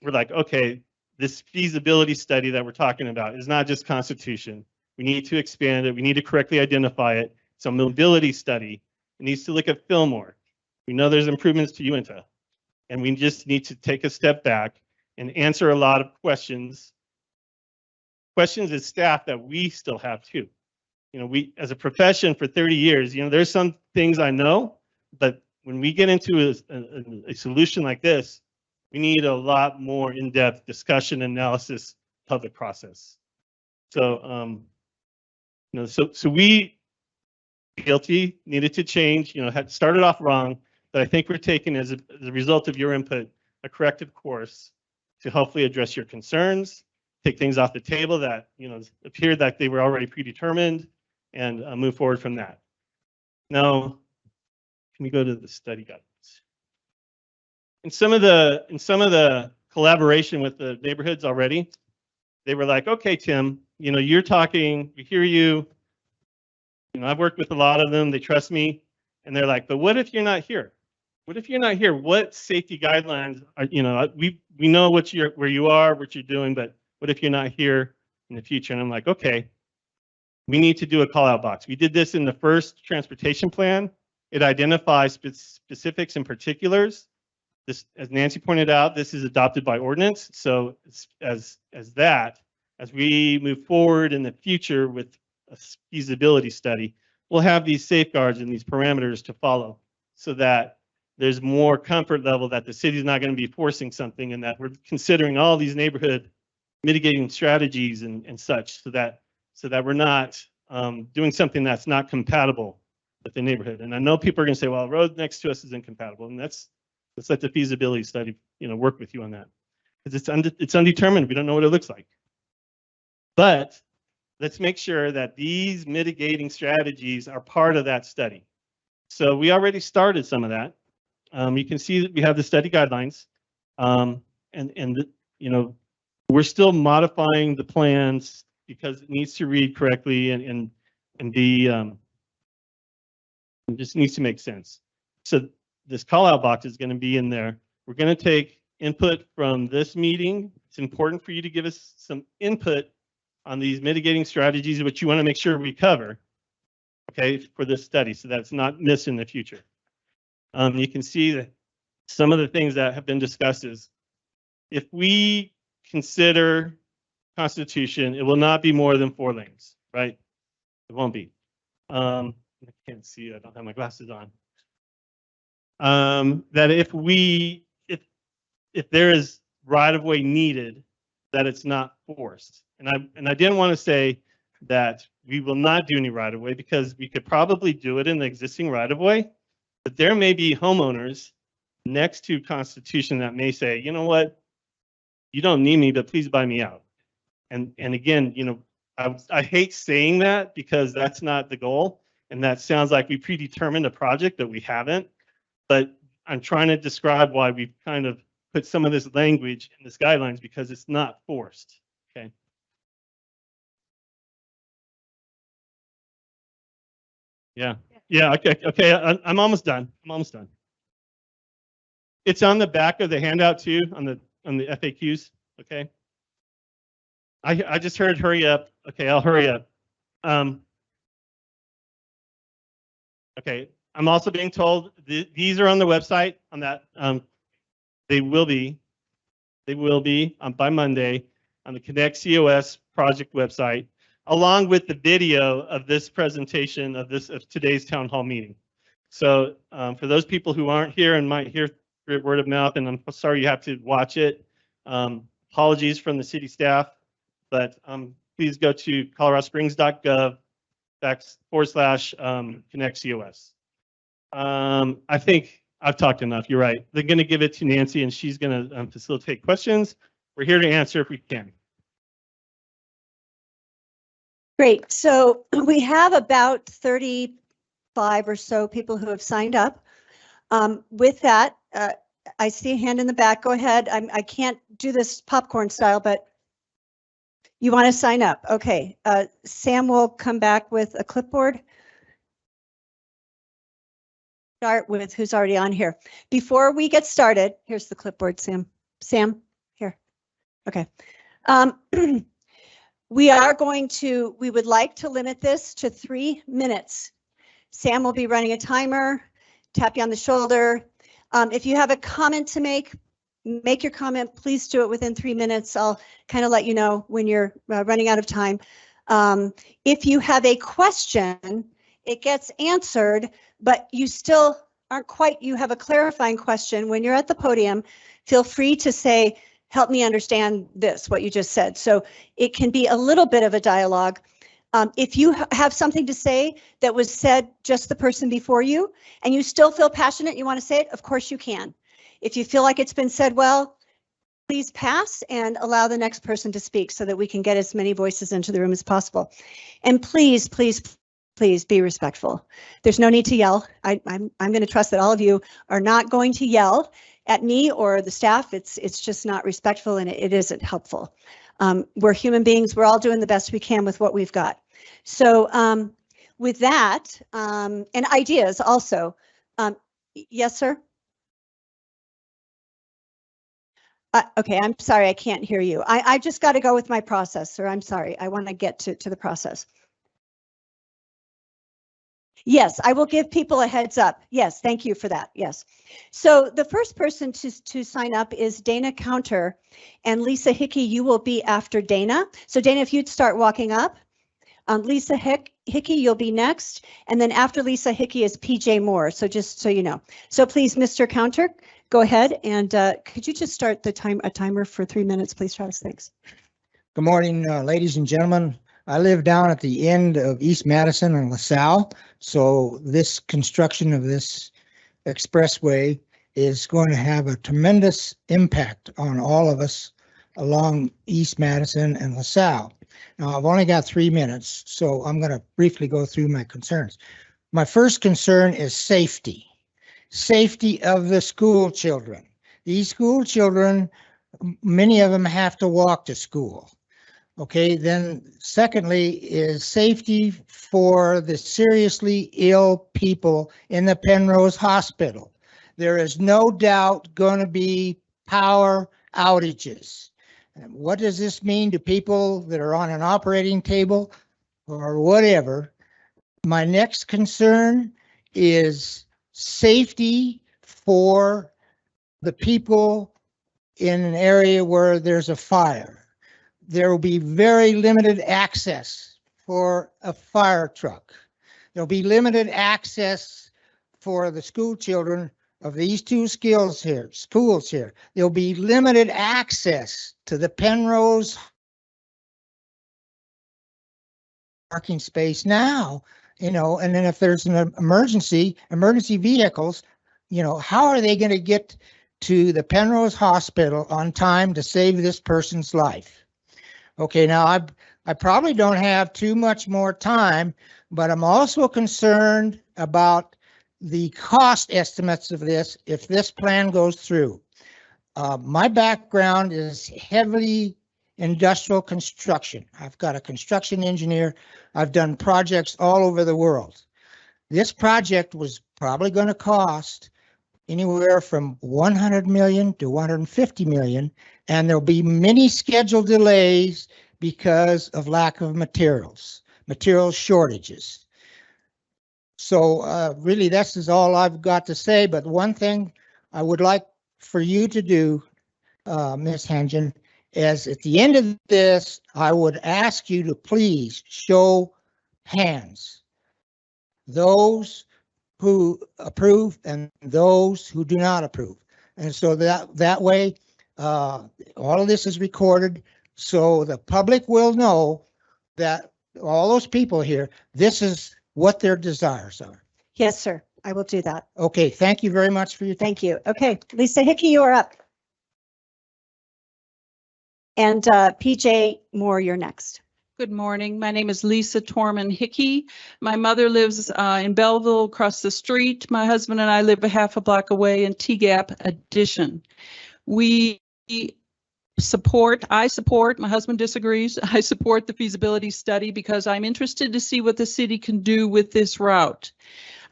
we're like, okay, this feasibility study that we're talking about is not just Constitution. We need to expand it. We need to correctly identify it. It's a mobility study. It needs to look at Fillmore. We know there's improvements to Uinta. And we just need to take a step back and answer a lot of questions as staff that we still have too. You know, we, as a profession for 30 years, you know, there's some things I know, but when we get into a solution like this, we need a lot more in-depth discussion, analysis, public process. So, you know, so we guilty, needed to change, you know, had started off wrong, but I think we're taking as a result of your input, a corrective course to hopefully address your concerns, take things off the table that, you know, appeared that they were already predetermined, and move forward from that. Now, can we go to the study guidance? In some of the collaboration with the neighborhoods already, they were like, okay, Tim, you know, you're talking, we hear you. You know, I've worked with a lot of them, they trust me. And they're like, but what if you're not here? What if you're not here? What safety guidelines are, you know, we know where you are, what you're doing, but what if you're not here in the future? And I'm like, okay, we need to do a call out box. We did this in the first transportation plan. It identifies specifics and particulars. This, as Nancy pointed out, this is adopted by ordinance. So as we move forward in the future with a feasibility study, we'll have these safeguards and these parameters to follow, so that there's more comfort level that the city's not going to be forcing something, and that we're considering all these neighborhood mitigating strategies and such, so that we're not doing something that's not compatible with the neighborhood. And I know people are going to say, well, the road next to us is incompatible. And let's let the feasibility study, work with you on that. Because it's undetermined. We don't know what it looks like. But let's make sure that these mitigating strategies are part of that study. So we already started some of that. You can see that we have the study guidelines. We're still modifying the plans because it needs to read correctly and be it just needs to make sense. So this call out box is going to be in there. We're going to take input from this meeting. It's important for you to give us some input on these mitigating strategies, which you want to make sure we cover, okay, for this study, so that's not missed in the future. You can see that some of the things that have been discussed is if we consider Constitution, it will not be more than 4 lanes, right? It won't be. I can't see, I don't have my glasses on. That if there is right-of-way needed, that it's not forced. And I didn't want to say that we will not do any right-of-way because we could probably do it in the existing right-of-way, but there may be homeowners next to Constitution that may say, you know what, you don't need me, but please buy me out. And again, I hate saying that because that's not the goal. And that sounds like we predetermined a project, but we haven't. But I'm trying to describe why we've kind of put some of this language in this guidelines because it's not forced. Okay. Yeah. Yeah. Okay. I'm almost done. It's on the back of the handout too, on the FAQs. Okay. I just heard hurry up. Okay, I'll hurry up. Okay, I'm also being told these are on the website on that. They will be by Monday on the Connect COS project website, along with the video of this presentation of today's town hall meeting. So for those people who aren't here and might hear word of mouth, and I'm sorry you have to watch it. Apologies from the city staff, but please go to coloradosprings.gov/Connect COS. I think I've talked enough. You're right. They're going to give it to Nancy, and she's going to facilitate questions. We're here to answer if we can.
Great. So we have about 35 or so people who have signed up. With that, I see a hand in the back. Go ahead. I can't do this popcorn style, but you want to sign up. Okay. Sam will come back with a clipboard. Start with who's already on here. Before we get started, here's the clipboard, Sam. Sam, here. Okay. We would like to limit this to 3 minutes. Sam will be running a timer, tap you on the shoulder. If you have a comment to make your comment. Please do it within 3 minutes. I'll kind of let you know when you're running out of time. If you have a question, it gets answered, but you still aren't you have a clarifying question. When you're at the podium, feel free to say, help me understand this, what you just said. So it can be a little bit of a dialogue. If you have something to say that was said just the person before you, and you still feel passionate, you want to say it, of course you can. If you feel like it's been said well, please pass and allow the next person to speak so that we can get as many voices into the room as possible. And please, please, please be respectful. There's no need to yell. I'm going to trust that all of you are not going to yell at me or the staff. It's just not respectful, and it isn't helpful. We're human beings. We're all doing the best we can with what we've got. So with that, and ideas also. Yes, sir. Okay, I'm sorry, I can't hear you. I just got to go with my process, sir. I'm sorry. I want to get to the process. Yes, I will give people a heads up. Yes, thank you for that. Yes. So the first person to sign up is Dana Counter, and Lisa Hickey, you will be after Dana. So Dana, if you'd start walking up. Lisa Hickey, you'll be next. And then after Lisa Hickey is PJ Moore. So just so you know. So please, Mr. Counter, go ahead. And could you just start a timer for 3 minutes, please, Travis? Thanks.
Good morning, ladies and gentlemen. I live down at the end of East Madison and LaSalle, so this construction of this expressway is going to have a tremendous impact on all of us along East Madison and LaSalle. Now, I've only got 3 minutes, so I'm going to briefly go through my concerns. My first concern is safety. Safety of the school children. These school children, many of them have to walk to school. Okay, then secondly is safety for the seriously ill people in the Penrose Hospital. There is no doubt going to be power outages. And what does this mean to people that are on an operating table or whatever? My next concern is safety for the people in an area where there's a fire. There will be very limited access for a fire truck. There'll be limited access for the school children of these two schools here. There'll be limited access to the Penrose parking space now, and then if there's an emergency vehicles, how are they going to get to the Penrose Hospital on time to save this person's life? Okay, now I probably don't have too much more time, but I'm also concerned about the cost estimates of this if this plan goes through. My background is heavily industrial construction. I've got a construction engineer. I've done projects all over the world. This project was probably going to cost anywhere from 100 million to 150 million, and there'll be many schedule delays because of lack of material shortages. So really, this is all I've got to say. But one thing I would like for you to do, Ms. Hangen, is at the end of this, I would ask you to please show hands. Those who approve and those who do not approve. And so that way, all of this is recorded, so the public will know that all those people here, this is what their desires are.
Yes, sir. I will do that.
Okay, thank you very much for your time.
Thank you. Okay, Lisa Hickey, you are up. And PJ Moore, you're next.
Good morning. My name is Lisa Torman Hickey. My mother lives in Belleville across the street. My husband and I live a half a block away in T-Gap Addition. I support, my husband disagrees, I support the feasibility study because I'm interested to see what the city can do with this route.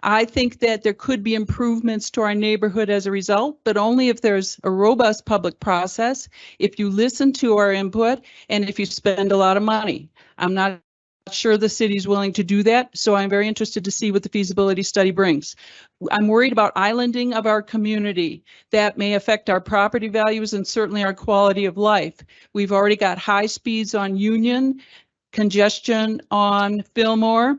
I think that there could be improvements to our neighborhood as a result, but only if there's a robust public process, if you listen to our input, and if you spend a lot of money. I'm not sure the city's willing to do that, so I'm very interested to see what the feasibility study brings. I'm worried about islanding of our community. That may affect our property values and certainly our quality of life. We've already got high speeds on Union, congestion on Fillmore.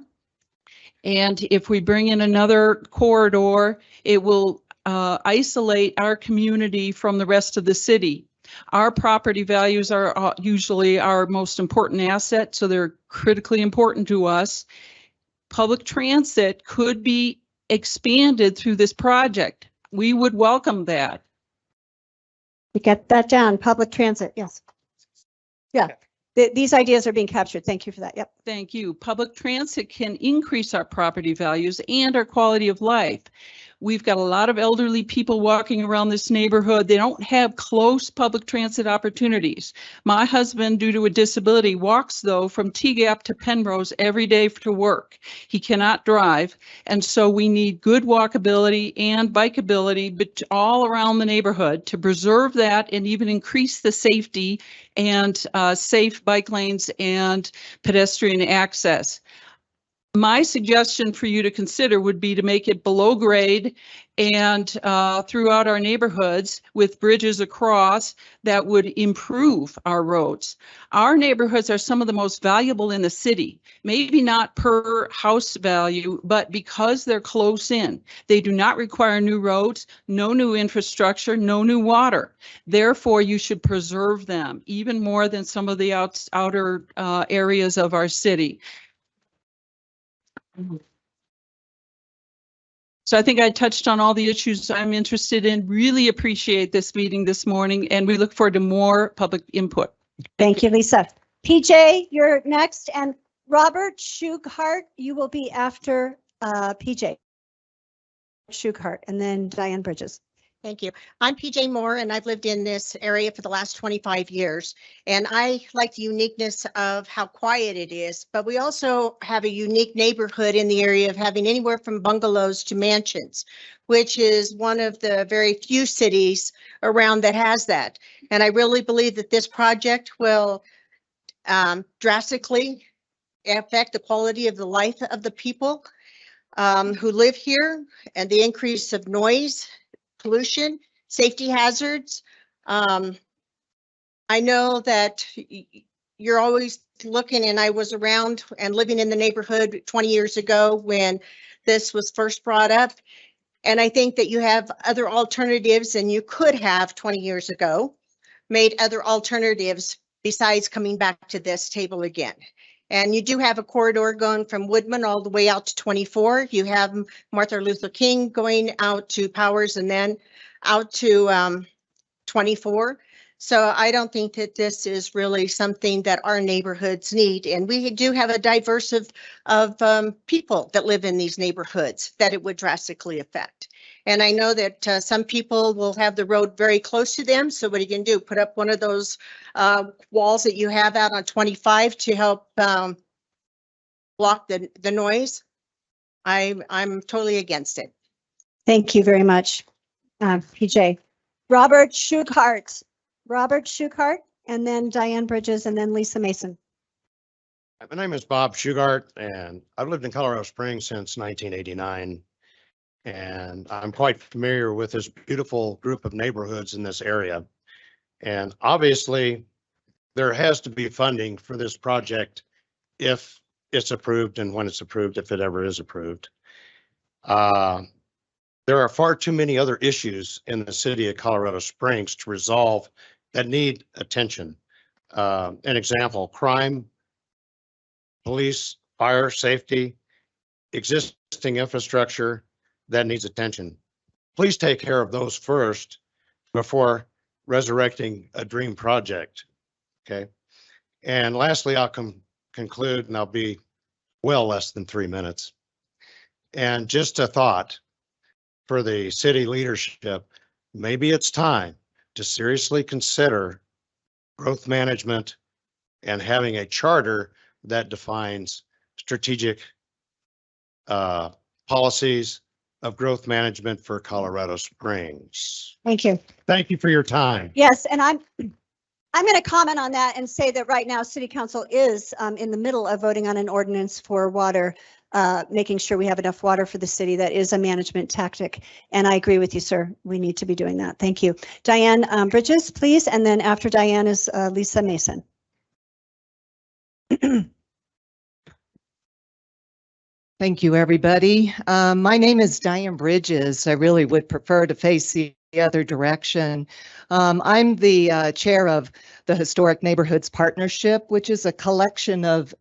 And if we bring in another corridor, it will isolate our community from the rest of the city. Our property values are usually our most important asset, so they're critically important to us. Public transit could be expanded through this project. We would welcome that.
You get that down, public transit, yes. Yeah. These ideas are being captured. Thank you for that. Yep.
Thank you. Public transit can increase our property values and our quality of life. We've got a lot of elderly people walking around this neighborhood. They don't have close public transit opportunities. My husband, due to a disability, walks, though, from T-Gap to Penrose every day to work. He cannot drive, and so we need good walkability and bikeability but all around the neighborhood to preserve that and even increase the safety and safe bike lanes and pedestrian access. My suggestion for you to consider would be to make it below grade and throughout our neighborhoods with bridges across that would improve our roads. Our neighborhoods are some of the most valuable in the city, maybe not per house value, but because they're close in. They do not require new roads, no new infrastructure, no new water. Therefore, you should preserve them even more than some of the outer areas of our city. So I think I touched on all the issues I'm interested in. Really appreciate this meeting this morning, and we look forward to more public input.
Thank you, Lisa. PJ, you're next, and Robert Shughart, you will be after PJ Shughart, and then Diane Bridges.
Thank you. I'm PJ Moore, and I've lived in this area for the last 25 years. And I like the uniqueness of how quiet it is, but we also have a unique neighborhood in the area of having anywhere from bungalows to mansions, which is one of the very few cities around that has that. And I really believe that this project will drastically affect the quality of the life of the people who live here, and the increase of noise, pollution, safety hazards. I know that you're always looking, and I was around and living in the neighborhood 20 years ago when this was first brought up. And I think that you have other alternatives, and you could have 20 years ago made other alternatives besides coming back to this table again. And you do have a corridor going from Woodman all the way out to 24. You have Martin Luther King going out to Powers and then out to 24. So I don't think that this is really something that our neighborhoods need. And we do have a diverse of people that live in these neighborhoods that it would drastically affect. And I know that some people will have the road very close to them. So what are you going to do? Put up one of those walls that you have out on 25 to help block the noise? I'm totally against it.
Thank you very much, PJ. Robert Shughart. Robert Shughart, and then Diane Bridges, and then Lisa Mason.
My name is Bob Shughart, and I've lived in Colorado Springs since 1989. And I'm quite familiar with this beautiful group of neighborhoods in this area. And obviously, there has to be funding for this project if it's approved and when it's approved, if it ever is approved. There are far too many other issues in the city of Colorado Springs to resolve that need attention. An example, crime, police, fire, safety, existing infrastructure that needs attention. Please take care of those first before resurrecting a dream project, okay? And lastly, I'll conclude, and I'll be well less than 3 minutes. And just a thought for the city leadership, maybe it's time to seriously consider growth management and having a charter that defines strategic policies of growth management for Colorado Springs.
Thank you.
Thank you for your time.
Yes, and I'm going to comment on that and say that right now City Council is in the middle of voting on an ordinance for water, making sure we have enough water for the city. That is a management tactic. And I agree with you, sir. We need to be doing that. Thank you. Diane Bridges, please. And then after Diane is Lisa Mason.
Thank you, everybody. My name is Diane Bridges. I really would prefer to face the other direction. I'm the chair of the Historic Neighborhoods Partnership, which is a collection of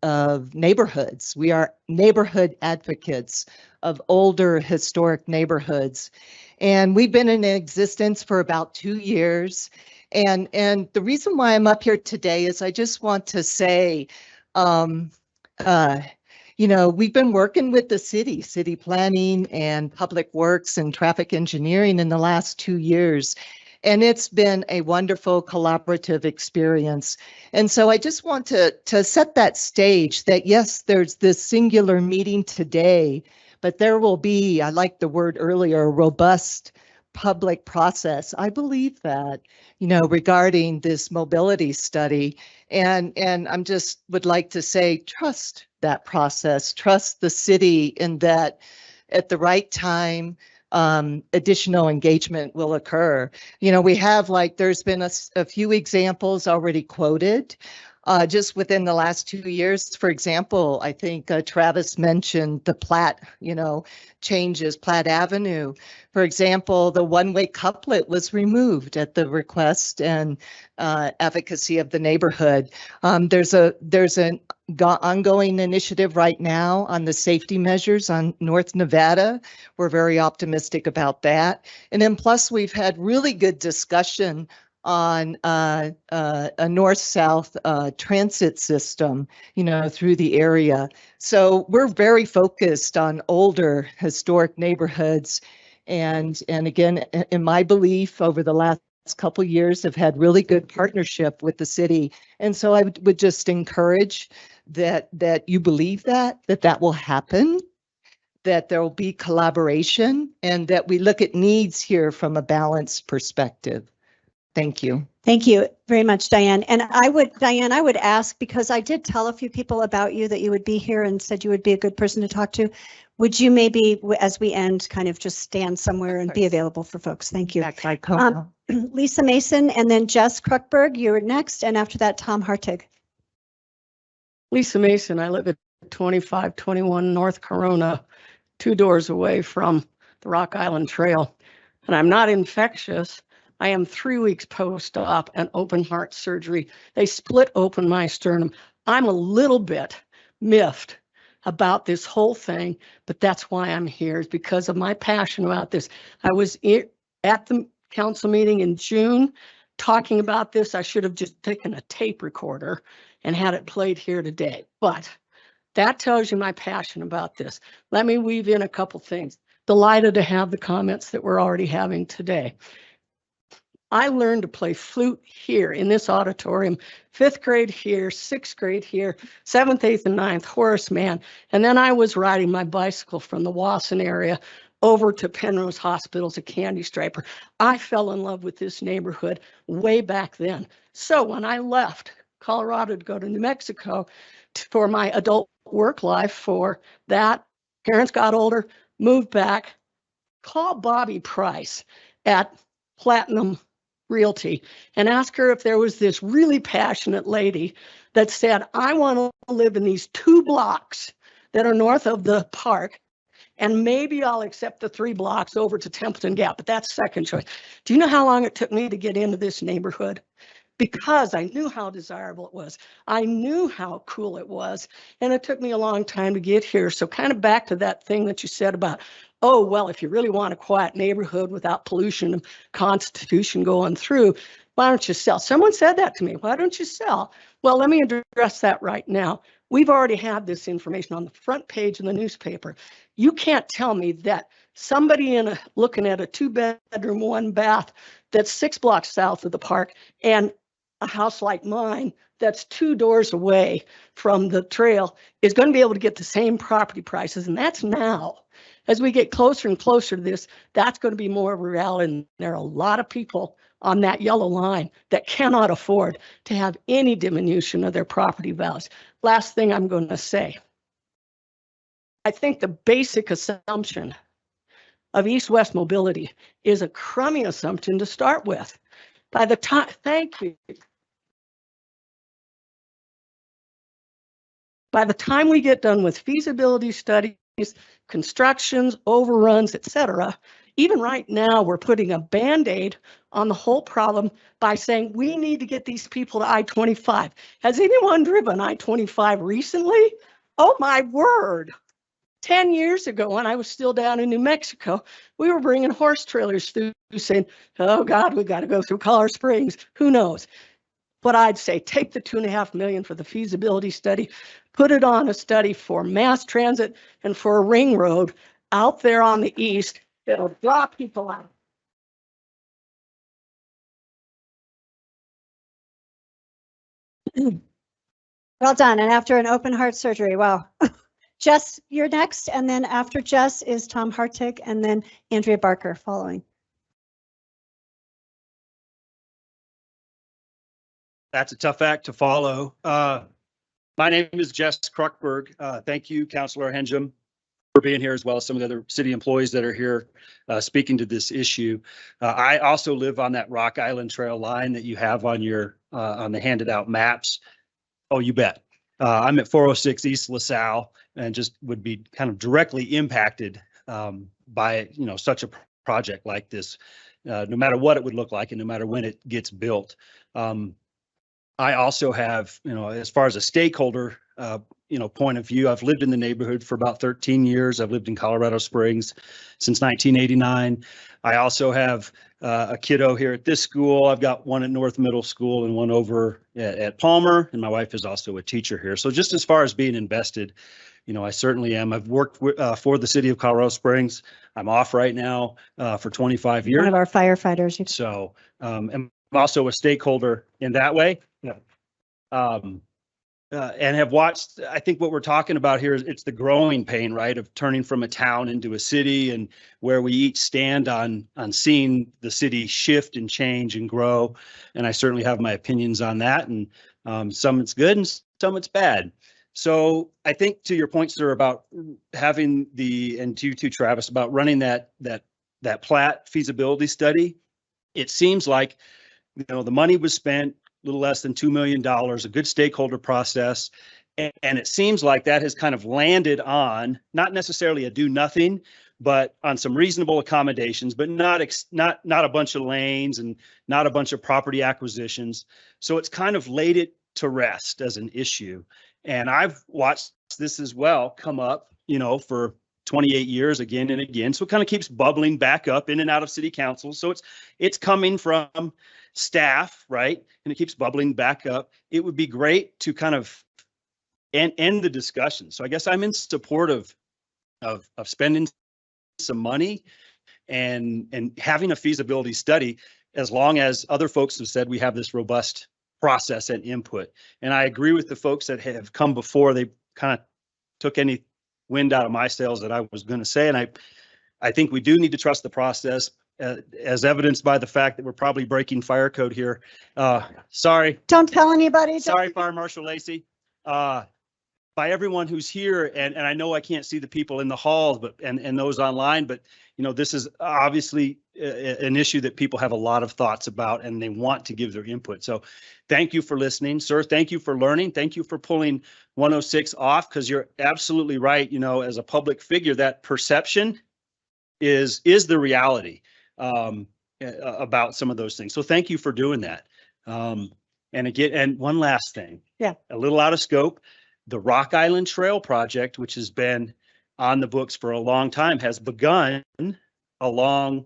neighborhoods. We are neighborhood advocates of older historic neighborhoods. And we've been in existence for about 2 years. And the reason why I'm up here today is I just want to say, you know, we've been working with the city planning and public works and traffic engineering in the last 2 years. And it's been a wonderful collaborative experience. And so I just want to set that stage that, yes, there's this singular meeting today, but there will be, I like the word earlier, robust public process. I believe that, regarding this mobility study. And I'm just would like to say, trust that process, trust the city in that at the right time, additional engagement will occur. We have there's been a few examples already quoted. Just within the last 2 years, for example, I think Travis mentioned the Platt, changes, Platt Avenue. For example, the one-way couplet was removed at the request and advocacy of the neighborhood. There's an ongoing initiative right now on the safety measures on North Nevada. We're very optimistic about that. And then plus we've had really good discussion on a north-south transit system, through the area. So we're very focused on older historic neighborhoods. And again, in my belief, over the last couple of years, have had really good partnership with the city. And so I would just encourage that you believe that will happen, that there will be collaboration, and that we look at needs here from a balanced perspective. Thank you.
Thank you very much, Diane. And Diane, I would ask, because I did tell a few people about you that you would be here and said you would be a good person to talk to. Would you maybe, as we end, kind of just stand somewhere and be available for folks? Thank you. Lisa Mason, and then Jess Kruckberg, you're next. And after that, Tom Hartig.
Lisa Mason, I live at 2521 North Corona, 2 doors away from the Rock Island Trail. And I'm not infectious. I am 3 weeks post-op and open heart surgery. They split open my sternum. I'm a little bit miffed about this whole thing, but that's why I'm here, is because of my passion about this. I was at the council meeting in June talking about this. I should have just taken a tape recorder and had it played here today, but that tells you my passion about this. Let me weave in a couple things. Delighted to have the comments that we're already having today. I learned to play flute here in this auditorium, 5th grade here, 6th grade here, 7th, 8th, and 9th, Horace Mann. And then I was riding my bicycle from the Wasson area over to Penrose Hospital as a candy striper. I fell in love with this neighborhood way back then. So when I left Colorado to go to New Mexico for my adult work life for that, parents got older, moved back, called Bobby Price at Platinum Realty and ask her if there was this really passionate lady that said, I want to live in these 2 blocks that are north of the park, and maybe I'll accept the 3 blocks over to Templeton Gap, but that's second choice. Do you know how long it took me to get into this neighborhood? Because I knew how desirable it was. I knew how cool it was, and it took me a long time to get here. So kind of back to that thing that you said about, oh, well, if you really want a quiet neighborhood without pollution and Constitution going through, why don't you sell? Someone said that to me. Why don't you sell? Well, let me address that right now. We've already had this information on the front page in the newspaper. You can't tell me that somebody looking at a 2-bedroom, 1-bath that's 6 blocks south of the park and a house like mine that's 2 doors away from the trail is going to be able to get the same property prices. And that's now. As we get closer and closer to this, that's going to be more of a reality. And there are a lot of people on that yellow line that cannot afford to have any diminution of their property values. Last thing I'm going to say. I think the basic assumption of East-West mobility is a crummy assumption to start with. By the time, thank you. By the time we get done with feasibility studies, constructions, overruns, etc., even right now, we're putting a Band-Aid on the whole problem by saying we need to get these people to I-25. Has anyone driven I-25 recently? Oh my word. 10 years ago, when I was still down in New Mexico, we were bringing horse trailers through saying, oh God, we got to go through Colorado Springs. Who knows? But I'd say take the $2.5 million for the feasibility study, put it on a study for mass transit and for a ring road out there on the east that'll draw people out.
Well done. And after an open heart surgery, wow. Jess, you're next. And then after Jess is Tom Hartig and then Andrea Barker following.
That's a tough act to follow. My name is Jess Kruckberg. Thank you, Councilor Henjum, for being here, as well as some of the other city employees that are here speaking to this issue. I also live on that Rock Island Trail line that you have on your on the handed out maps. Oh, you bet. I'm at 406 East LaSalle and just would be kind of directly impacted by such a project like this, no matter what it would look like and no matter when it gets built. I also have, as far as a stakeholder, point of view, I've lived in the neighborhood for about 13 years. I've lived in Colorado Springs since 1989. I also have a kiddo here at this school. I've got one at North Middle School and one over at Palmer, and my wife is also a teacher here. So just as far as being invested, I certainly am. I've worked for the city of Colorado Springs. I'm off right now for 25 years.
One of our firefighters.
So I'm also a stakeholder in that way. Yeah. And have watched, I think what we're talking about here is it's the growing pain, right, of turning from a town into a city, and where we each stand on seeing the city shift and change and grow. And I certainly have my opinions on that, and some it's good and some it's bad. So I think to your point, sir, about having and to you too, Travis, about running that plat feasibility study, it seems like the money was spent, a little less than $2 million, a good stakeholder process. And it seems like that has kind of landed on not necessarily a do nothing, but on some reasonable accommodations, but not a bunch of lanes and not a bunch of property acquisitions. So it's kind of laid it to rest as an issue. And I've watched this as well come up, for 28 years again and again. So it kind of keeps bubbling back up in and out of city council. So it's coming from staff, right? And it keeps bubbling back up. It would be great to kind of end the discussion. So I guess I'm in support of spending some money and having a feasibility study, as long as other folks have said we have this robust process and input. And I agree with the folks that have come before. They kind of took any wind out of my sails that I was going to say. And I think we do need to trust the process, as evidenced by the fact that we're probably breaking fire code here. Sorry.
Don't tell anybody.
Sorry, Fire Marshal Lacey. By everyone who's here, and I know I can't see the people in the halls, but and those online, but this is obviously an issue that people have a lot of thoughts about, and they want to give their input. So thank you for listening, sir. Thank you for learning. Thank you for pulling 106 off, because you're absolutely right. As a public figure, that perception is the reality about some of those things. So thank you for doing that. And again, and one last thing.
Yeah.
A little out of scope. The Rock Island Trail project, which has been on the books for a long time, has begun along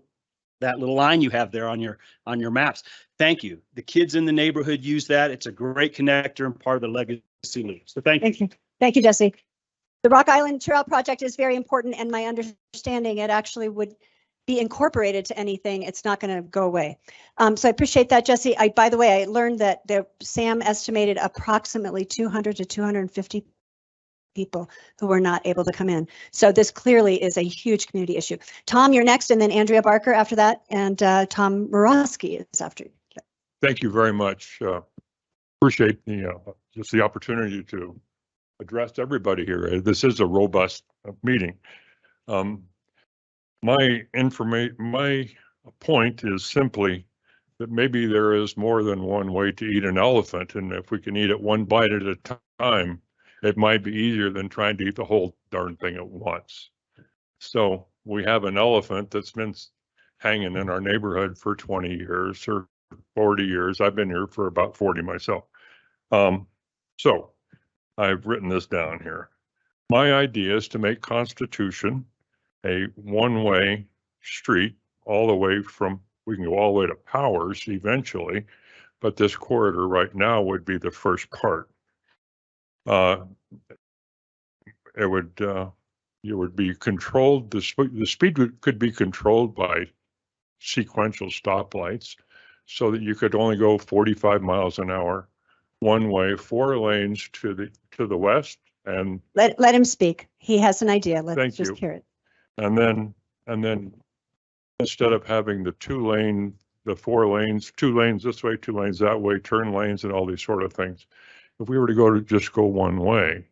that little line you have there on your maps. Thank you. The kids in the neighborhood use that. It's a great connector and part of the legacy loop. So thank you.
Thank you. Thank you, Jesse. The Rock Island Trail project is very important, and my understanding, it actually would be incorporated to anything. It's not going to go away. So I appreciate that, Jesse. By the way, I learned that Sam estimated approximately 200 to 250 people who were not able to come in. So this clearly is a huge community issue. Tom, you're next, and then Andrea Barker after that, and Tom Murawski is after you.
Thank you very much. Appreciate just the opportunity to address everybody here. This is a robust meeting. My point is simply that maybe there is more than one way to eat an elephant, and if we can eat it one bite at a time, it might be easier than trying to eat the whole darn thing at once. So we have an elephant that's been hanging in our neighborhood for 20 years or 40 years. I've been here for about 40 myself. So I've written this down here. My idea is to make Constitution a one-way street all the way from, we can go all the way to Powers eventually, but this corridor right now would be the first part. It would be controlled, the speed could be controlled by sequential stoplights so that you could only go 45 miles an hour one way, 4 lanes to the west, and
let him speak. He has an idea. Let's just hear it.
And then instead of having the 2-lane the 4 lanes, 2 lanes this way, 2 lanes that way, turn lanes and all these sort of things. If we were to just go one way,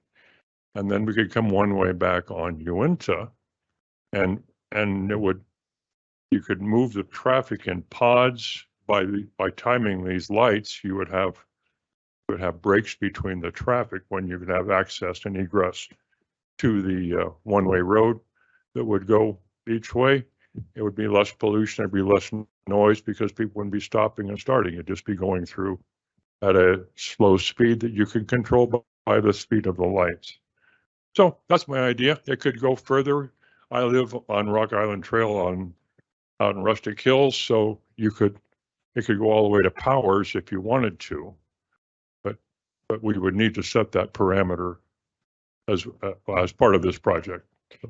and then we could come one way back on Uinta, and you could move the traffic in pods by timing these lights. You would have breaks between the traffic when you could have access and egress to the one-way road that would go each way. It would be less pollution, there'd be less noise because people wouldn't be stopping and starting. It'd just be going through at a slow speed that you could control by the speed of the lights. So that's my idea. It could go further. I live on Rock Island Trail out in Rustic Hills, so it could go all the way to Powers if you wanted to, but we would need to set that parameter as part of this project.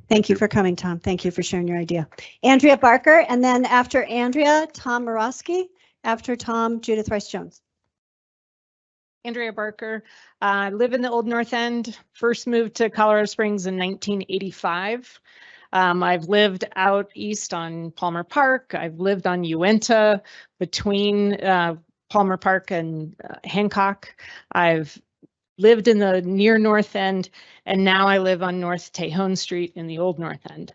Thank you for coming, Tom. Thank you for sharing your idea. Andrea Barker, and then after Andrea, Tom Morosky. After Tom, Judith Rice-Jones.
Andrea Barker. I live in the Old North End. First moved to Colorado Springs in 1985. I've lived out east on Palmer Park. I've lived on Uinta between Palmer Park and Hancock. I've lived in the near North End, and now I live on North Tejon Street in the Old North End.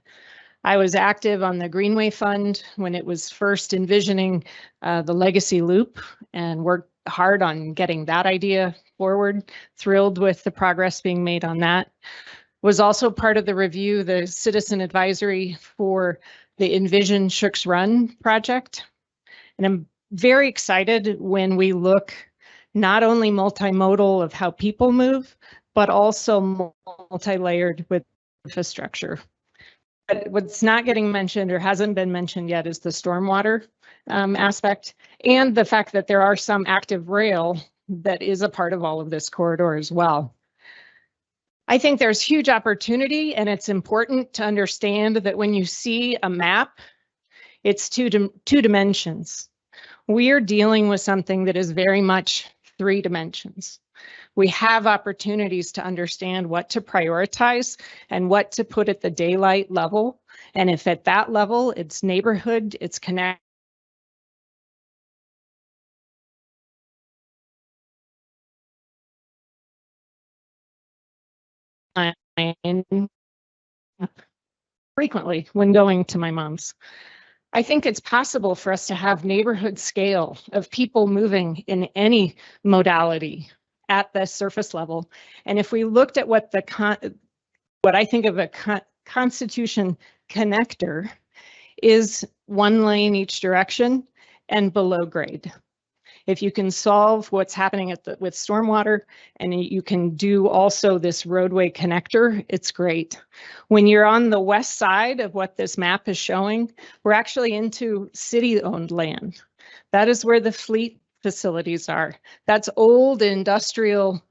I was active on the Greenway Fund when it was first envisioning the Legacy Loop and worked hard on getting that idea forward. Thrilled with the progress being made on that. Was also part of the review, the citizen advisory for the Envision Shooks Run project. And I'm very excited when we look not only multimodal of how people move, but also multi-layered with infrastructure. But what's not getting mentioned or hasn't been mentioned yet is the stormwater aspect, and the fact that there are some active rail that is a part of all of this corridor as well. I think there's huge opportunity, and it's important to understand that when you see a map, it's two dimensions. We are dealing with something that is very much 3 dimensions. We have opportunities to understand what to prioritize and what to put at the daylight level. And if at that level, it's neighborhood, it's connect. Frequently when going to my mom's. I think it's possible for us to have neighborhood scale of people moving in any modality at the surface level. And if we looked at what I think of a Constitution connector is 1 lane each direction and below grade. If you can solve what's happening with stormwater, and you can do also this roadway connector, it's great. When you're on the west side of what this map is showing, we're actually into city-owned land. That is where the fleet facilities are. That's old industrial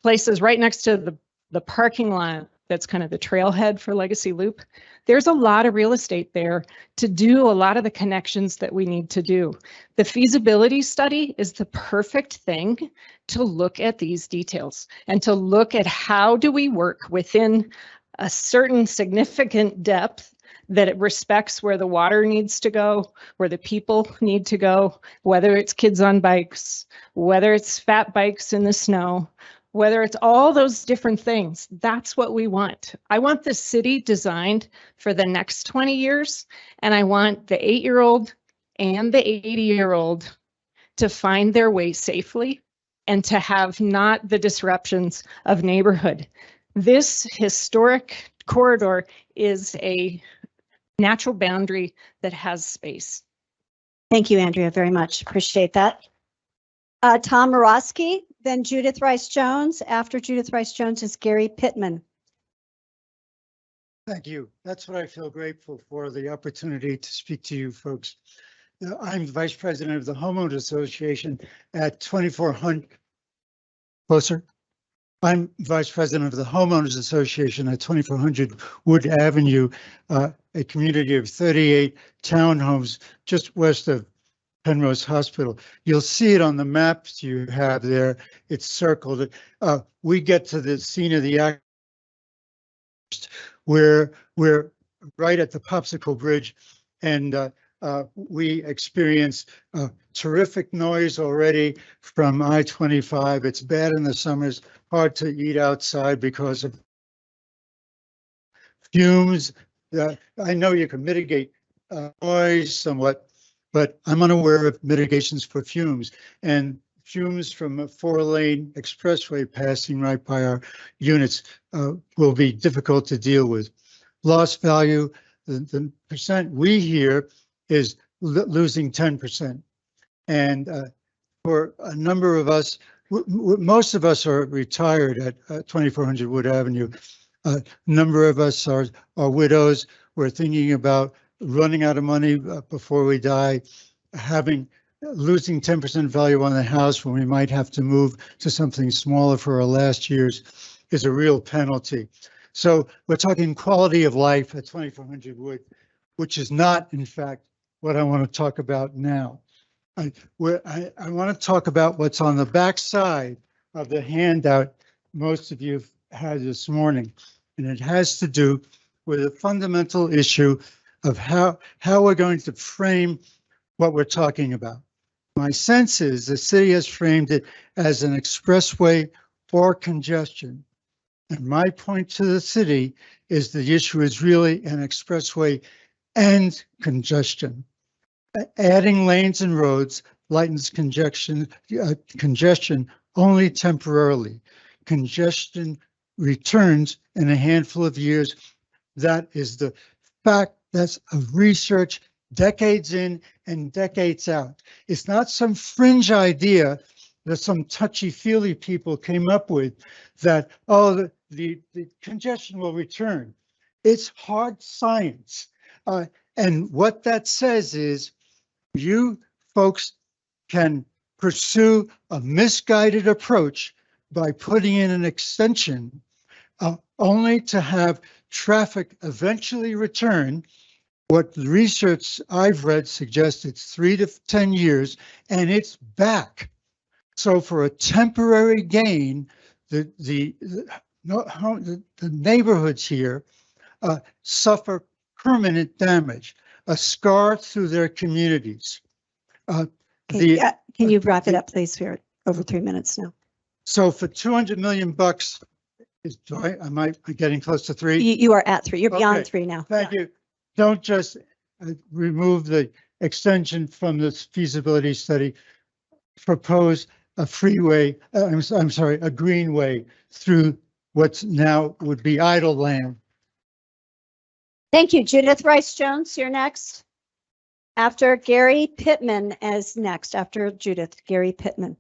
places right next to the parking lot. That's kind of the trailhead for Legacy Loop. There's a lot of real estate there to do a lot of the connections that we need to do. The feasibility study is the perfect thing to look at these details and to look at how do we work within a certain significant depth that it respects where the water needs to go, where the people need to go, whether it's kids on bikes, whether it's fat bikes in the snow, whether it's all those different things. That's what we want. I want the city designed for the next 20 years, and I want the 8-year-old and the 80-year-old to find their way safely and to have not the disruptions of neighborhood. This historic corridor is a natural boundary that has space.
Thank you, Andrea, very much. Appreciate that. Tom Morosky, then Judith Rice-Jones. After Judith Rice-Jones is Gary Pittman.
Thank you. That's what I feel grateful for, the opportunity to speak to you folks. I'm Vice President of the Homeowners Association at 2400. Closer. I'm Vice President of the Homeowners Association at 2400 Wood Avenue, a community of 38 townhomes just west of Penrose Hospital. You'll see it on the maps you have there. It's circled. We get to the scene of the accident where we're right at the Popsicle Bridge, and We experience terrific noise already from I-25. It's bad in the summers, hard to eat outside because of fumes. I know you can mitigate noise somewhat, but I'm unaware of mitigations for fumes. And fumes from a 4-lane expressway passing right by our units will be difficult to deal with. Lost value, the percent we hear is losing 10%. And for a number of us, most of us are retired at 2400 Wood Avenue. A number of us are widows. We're thinking about running out of money before we die, losing 10% value on the house when we might have to move to something smaller for our last years is a real penalty. So we're talking quality of life at 2400 Wood, which is not, in fact, what I want to talk about now. I want to talk about what's on the back side of the handout most of you have had this morning. And it has to do with a fundamental issue of how we're going to frame what we're talking about. My sense is the city has framed it as an expressway or congestion. And my point to the city is the issue is really an expressway and congestion. Adding lanes and roads lightens congestion only temporarily. Congestion returns in a handful of years. That is the fact. That's of research decades in and decades out. It's not some fringe idea that some touchy-feely people came up with that, oh, the congestion will return. It's hard science. And what that says is you folks can pursue a misguided approach by putting in an extension only to have traffic eventually return. What the research I've read suggests it's 3 to 10 years and it's back. So for a temporary gain, the neighborhoods here suffer permanent damage, a scar through their communities.
Can you wrap it up, please? We're over 3 minutes now.
So for $200 million, am I getting close to 3?
You are at 3. You're beyond
Okay.
3 now.
Thank you. Don't just remove the extension from this feasibility study. Propose a freeway, I'm sorry, a greenway through what's now would be idle land.
Thank you. Judith Rice-Jones, you're next. After Gary Pittman is next, after Judith, Gary Pittman.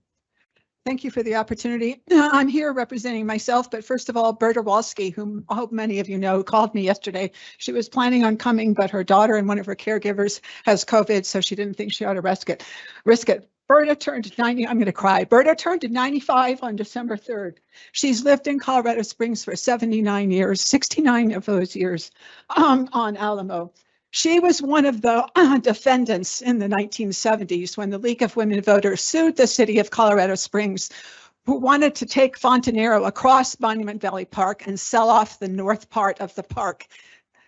Thank you for the opportunity. I'm here representing myself, but first of all, Berta Walski, whom I hope many of you know, called me yesterday. She was planning on coming, but her daughter and one of her caregivers has COVID, so she didn't think she ought to risk it. Berta turned 90, I'm going to cry. Berta turned 95 on December 3rd. She's lived in Colorado Springs for 79 years, 69 of those years on Alamo. She was one of the defendants in the 1970s when the League of Women Voters sued the city of Colorado Springs, who wanted to take Fontanero across Monument Valley Park and sell off the north part of the park.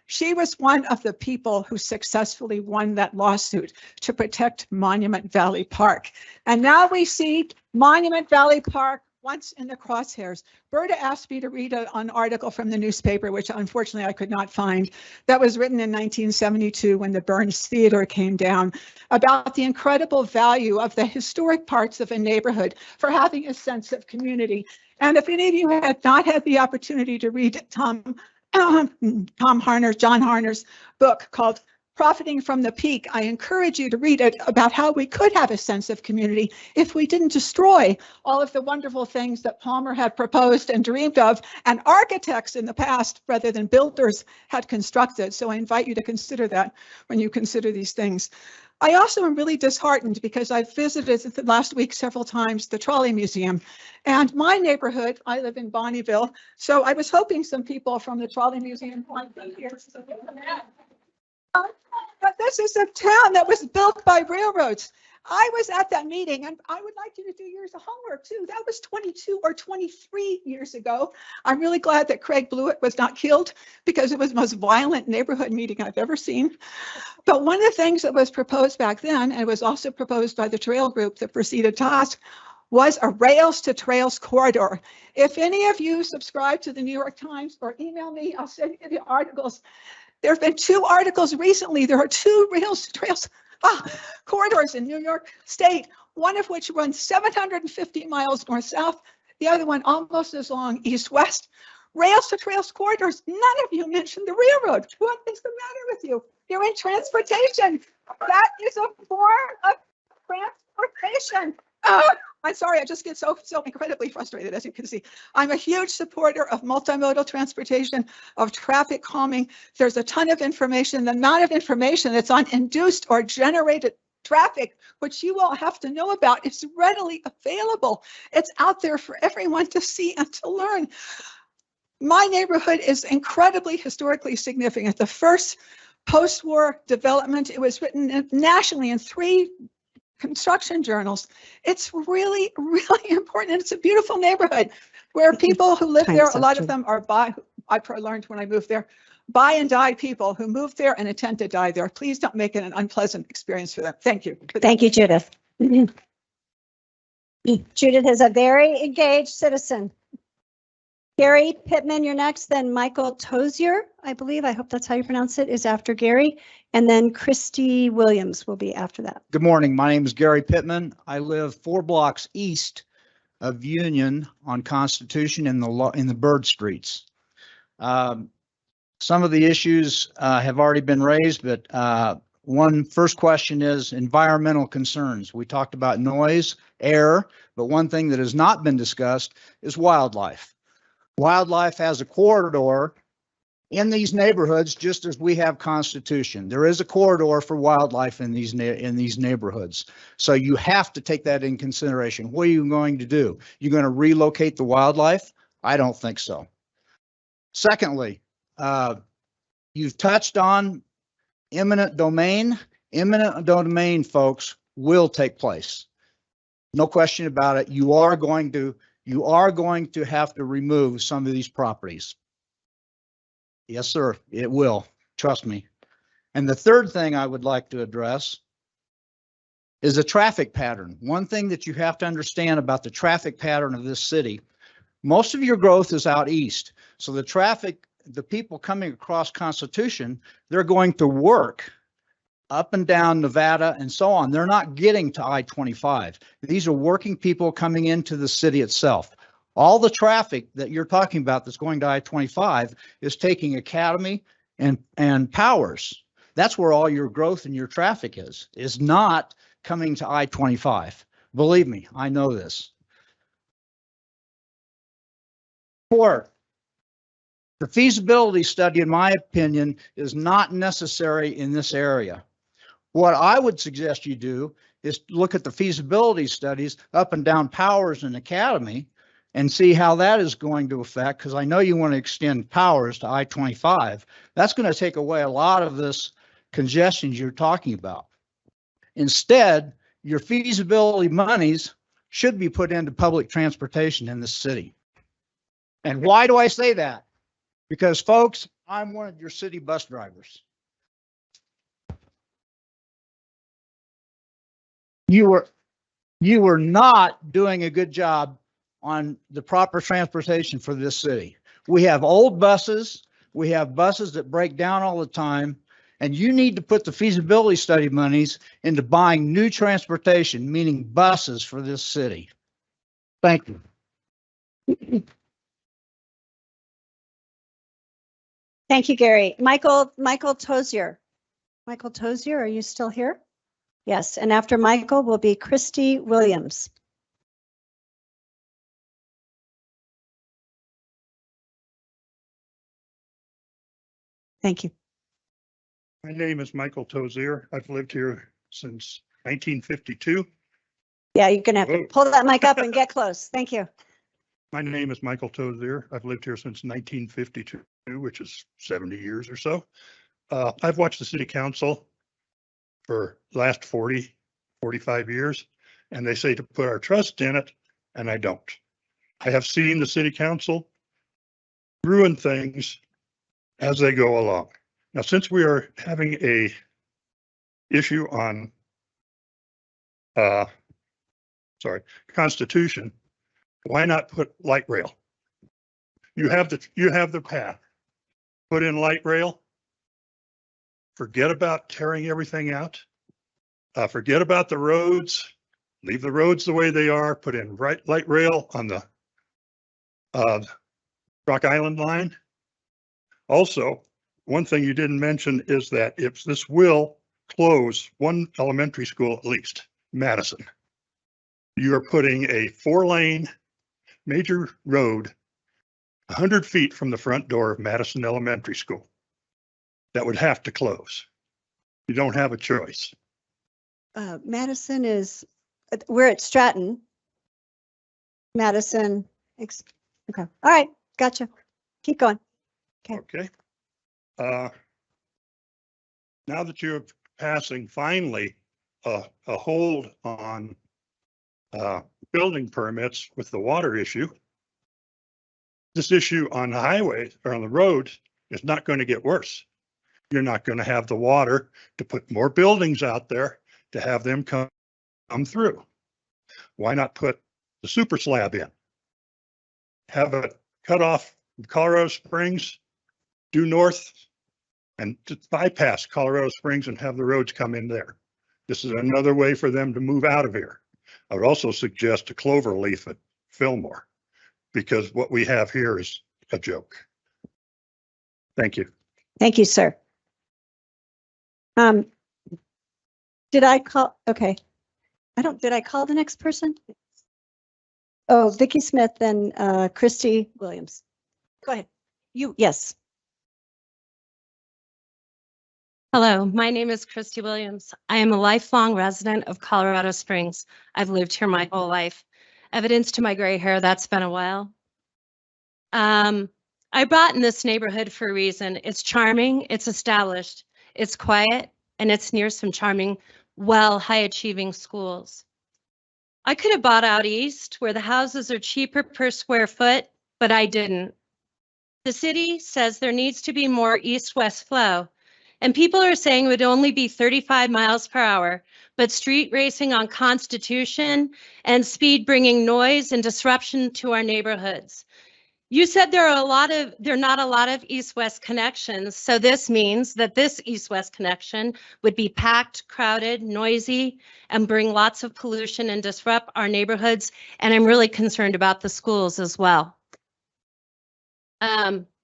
She was one of the people who successfully won that lawsuit to protect Monument Valley Park. And now we see Monument Valley Park once in the crosshairs. Berta asked me to read an article from the newspaper, which unfortunately I could not find, that was written in 1972 when the Burns Theater came down, about the incredible value of the historic parts of a neighborhood for having a sense of community. And if any of you had not had the opportunity to read John Harner's book called Profiting from the Peak, I encourage you to read it about how we could have a sense of community if we didn't destroy all of the wonderful things that Palmer had proposed and dreamed of, and architects in the past, rather than builders, had constructed. So I invite you to consider that when you consider these things. I also am really disheartened because I've visited last week several times the Trolley Museum, and my neighborhood, I live in Bonneville, so I was hoping some people from the Trolley Museum might be here. But this is a town that was built by railroads. I was at that meeting, and I would like you to do yours homework too. That was 22 or 23 years ago. I'm really glad that Craig Blewett was not killed, because it was the most violent neighborhood meeting I've ever seen. But one of the things that was proposed back then, and it was also proposed by the trail group that preceded Toss, was a rails to trails corridor. If any of you subscribe to the New York Times or email me, I'll send you the articles. There have been 2 articles recently. There are 2 rails to trails corridors in New York State, one of which runs 750 miles north-south, the other one almost as long east-west. Rails to trails corridors. None of you mentioned the railroad. What is the matter with you? You're in transportation. That is a form of transportation. I'm sorry, I just get so incredibly frustrated, as you can see. I'm a huge supporter of multimodal transportation, of traffic calming. There's a ton of information. The amount of information that's on induced or generated traffic, which you all have to know about, is readily available. It's out there for everyone to see and to learn. My neighborhood is incredibly historically significant. The first post-war development, it was written nationally in 3 construction journals. It's really, really important. And it's a beautiful neighborhood where people who live there, a lot of them are I learned when I moved there, buy and die people who moved there and intend to die there. Please don't make it an unpleasant experience for them. Thank you.
Thank you, Judith. Judith is a very engaged citizen. Gary Pittman, you're next, then Michael Tozier, I believe, I hope that's how you pronounce it, is after Gary, and then Christy Williams will be after that.
Good morning. My name is Gary Pittman. I live 4 blocks east of Union on Constitution in the Bird Streets. Some of the issues have already been raised, but first question is environmental concerns. We talked about noise, air, but one thing that has not been discussed is wildlife. Wildlife has a corridor in these neighborhoods, just as we have Constitution. There is a corridor for wildlife in these neighborhoods. So you have to take that in consideration. What are you going to do? You're going to relocate the wildlife? I don't think so. Secondly, you've touched on eminent domain. Eminent domain, folks, will take place. No question about it. You are going to have to remove some of these properties. Yes, sir, it will. Trust me. And the third thing I would like to address is the traffic pattern. One thing that you have to understand about the traffic pattern of this city, most of your growth is out east. So the people coming across Constitution, they're going to work up and down Nevada and so on. They're not getting to I-25. These are working people coming into the city itself. All the traffic that you're talking about that's going to I-25 is taking Academy and Powers. That's where all your growth and your traffic is not coming to I-25. Believe me, I know this. Fourth, the feasibility study, in my opinion, is not necessary in this area. What I would suggest you do is look at the feasibility studies up and down Powers and Academy and see how that is going to affect, because I know you want to extend Powers to I-25. That's going to take away a lot of this congestion you're talking about. Instead, your feasibility monies should be put into public transportation in the city. And why do I say that? Because, folks, I'm one of your city bus drivers. You were not doing a good job on the proper transportation for this city. We have old buses. We have buses that break down all the time. And you need to put the feasibility study monies into buying new transportation, meaning buses for this city. Thank you.
Thank you, Gary. Michael Tozier. Michael Tozier, are you still here? Yes, and after Michael will be Christy Williams. Thank you.
My name is Michael Tozier. I've lived here since 1952.
Yeah, you're going to have to pull that mic up and get close. Thank you.
My name is Michael Tozier. I've lived here since 1952, which is 70 years or so. I've watched the city council for the last 40 45 years, and they say to put our trust in it, and I don't. I have seen the city council ruin things as they go along. Now, since we are having a issue on Constitution, why not put light rail? You have the path. Put in light rail. Forget about tearing everything out. Forget about the roads. Leave the roads the way they are. Put in light rail on the Rock Island line. Also, one thing you didn't mention is that if this will close one elementary school at least, Madison, you are putting a 4-lane major road 100 feet from the front door of Madison Elementary School. That would have to close. You don't have a choice.
Madison is, we're at Stratton. Madison, okay, all right, gotcha. Keep going.
Okay. Now that you're passing finally a hold on building permits with the water issue, this issue on the highway or on the road is not going to get worse. You're not going to have the water to put more buildings out there to have them come through. Why not put the super slab in? Have it cut off Colorado Springs, due north, and to bypass Colorado Springs and have the roads come in there. This is another way for them to move out of here. I would also suggest a clover leaf at Fillmore, because what we have here is a joke. Thank you.
Thank you, sir. Did I call? Okay. Did I call the next person? Oh, Vicki Smith and Christy Williams. Go ahead. Yes.
Hello, my name is Christy Williams. I am a lifelong resident of Colorado Springs. I've lived here my whole life. Evidence to my gray hair, that's been a while. I bought in this neighborhood for a reason. It's charming, it's established, it's quiet, and it's near some charming, high-achieving schools. I could have bought out east where the houses are cheaper per square foot, but I didn't. The city says there needs to be more east-west flow, and people are saying it would only be 35 miles per hour, but street racing on Constitution and speed bringing noise and disruption to our neighborhoods. You said there are not a lot of east-west connections, so this means that this east-west connection would be packed, crowded, noisy, and bring lots of pollution and disrupt our neighborhoods, and I'm really concerned about the schools as well.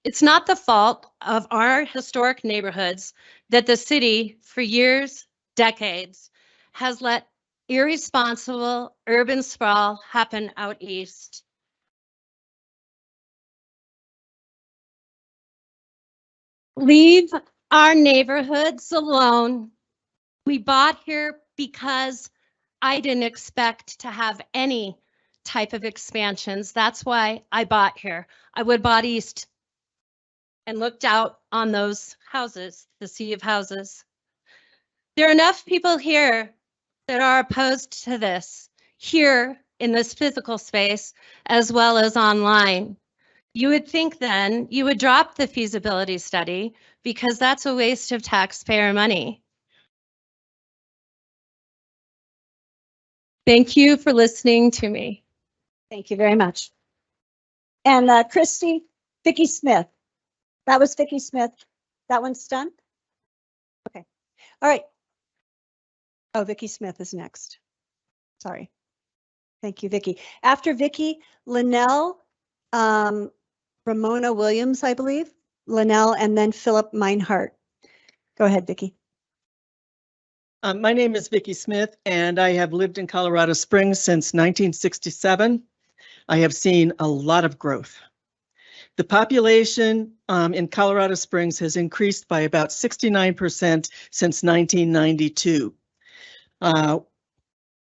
It's not the fault of our historic neighborhoods that the city, for years, decades, has let irresponsible urban sprawl happen out east. Leave our neighborhoods alone. We bought here because I didn't expect to have any type of expansions. That's why I bought here. I would bought east and looked out on those houses, the sea of houses. There are enough people here that are opposed to this, here in this physical space, as well as online. You would think then you would drop the feasibility study because that's a waste of taxpayer money. Thank you for listening to me.
Thank you very much. And Christy, Vicki Smith. That was Vicki Smith. That one's done? Okay. All right. Oh, Vicki Smith is next. Sorry. Thank you, Vicki. After Vicki, Linnell, Ramona Williams, I believe. Linnell, and then Philip Meinhardt. Go ahead, Vicki.
My name is Vicki Smith, and I have lived in Colorado Springs since 1967. I have seen a lot of growth. The population in Colorado Springs has increased by about 69% since 1992.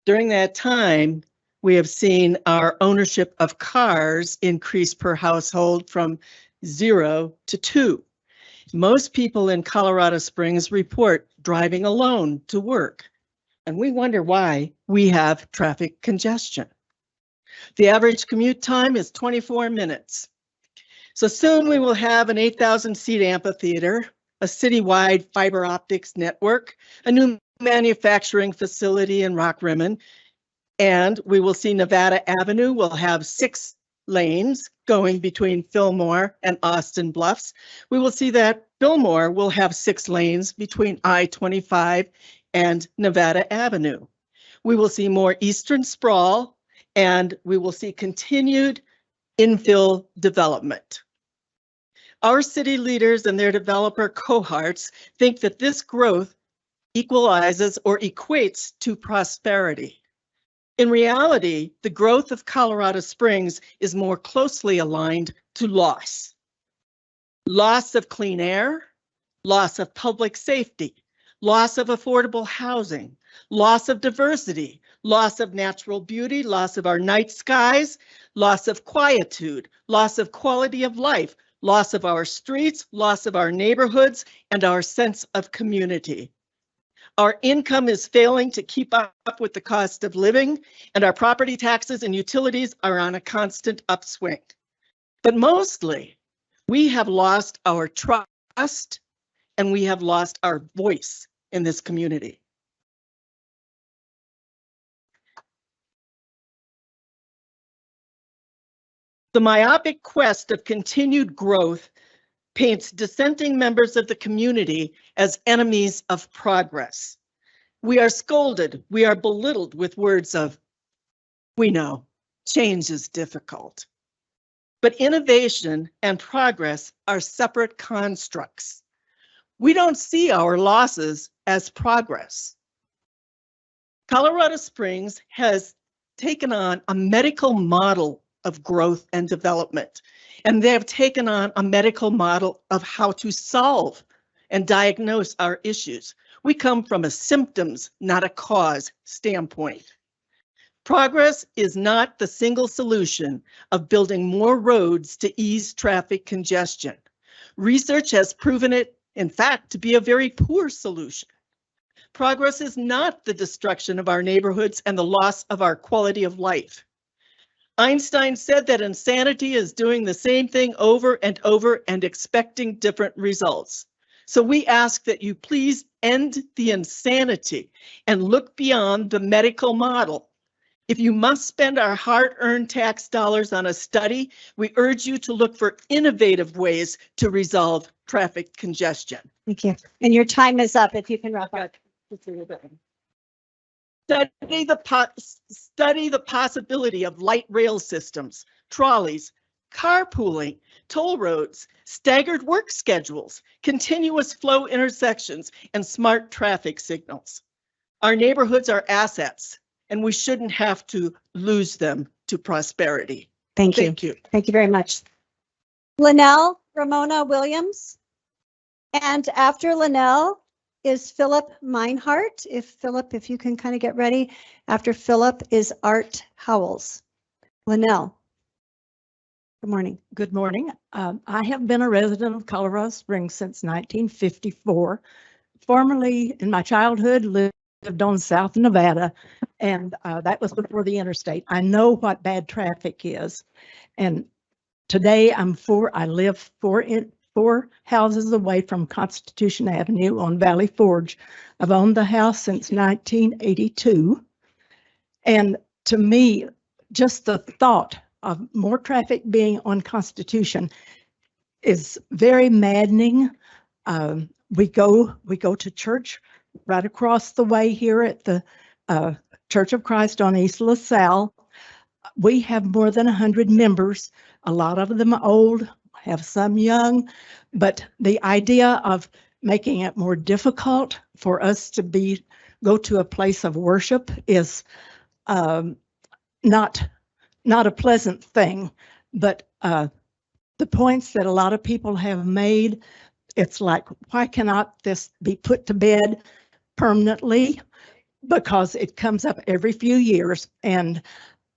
During that time, we have seen our ownership of cars increase per household from 0 to 2. Most people in Colorado Springs report driving alone to work. and we wonder why we have traffic congestion. The average commute time is 24 minutes. So soon we will have an 8,000 seat amphitheater, a citywide fiber optics network, a new manufacturing facility in Rock Rimmon, and we will see Nevada Avenue will have 6 lanes going between Fillmore and Austin Bluffs. We will see that Fillmore will have 6 lanes between I-25 and Nevada Avenue. We will see more eastern sprawl, and we will see continued infill development. Our city leaders and their developer cohorts think that this growth equalizes or equates to prosperity. In reality, the growth of Colorado Springs is more closely aligned to loss. Loss of clean air, loss of public safety, loss of affordable housing, loss of diversity, loss of natural beauty, loss of our night skies, loss of quietude, loss of quality of life, loss of our streets, loss of our neighborhoods, and our sense of community. Our income is failing to keep up with the cost of living, and our property taxes and utilities are on a constant upswing. But mostly, we have lost our trust and we have lost our voice in this community. The myopic quest of continued growth paints dissenting members of the community as enemies of progress. We are scolded, we are belittled with words of, we know, change is difficult. But innovation and progress are separate constructs. We don't see our losses as progress. Colorado Springs has taken on a medical model of growth and development. And they have taken on a medical model of how to solve and diagnose our issues. We come from a symptoms, not a cause standpoint. Progress is not the single solution of building more roads to ease traffic congestion. Research has proven it, in fact, to be a very poor solution. Progress is not the destruction of our neighborhoods and the loss of our quality of life. Einstein said that insanity is doing the same thing over and over and expecting different results. So we ask that you please end the insanity and look beyond the medical model. If you must spend our hard-earned tax dollars on a study, we urge you to look for innovative ways to resolve traffic congestion.
Thank you. And your time is up if you can wrap up.
Study the possibility of light rail systems, trolleys, carpooling, toll roads, staggered work schedules, continuous flow intersections, and smart traffic signals. Our neighborhoods are assets, and we shouldn't have to lose them to prosperity.
Thank you.
Thank you.
Thank you very much. Linnell Ramona Williams. And after Linnell is Philip Meinhardt. If you can kind of get ready. After Philip is Art Howells. Linnell. Good morning.
Good morning. I have been a resident of Colorado Springs since 1954. Formerly, in my childhood, lived on South Nevada, and that was before the interstate. I know what bad traffic is, and today I live four houses away from Constitution Avenue on Valley Forge. I've owned the house since 1982, and to me, just the thought of more traffic being on Constitution is very maddening. We go to church right across the way here at the Church of Christ on East LaSalle. We have more than 100 members, a lot of them old, have some young, but the idea of making it more difficult for us to go to a place of worship is not a pleasant thing. But the points that a lot of people have made, it's like, why cannot this be put to bed permanently? Because it comes up every few years, and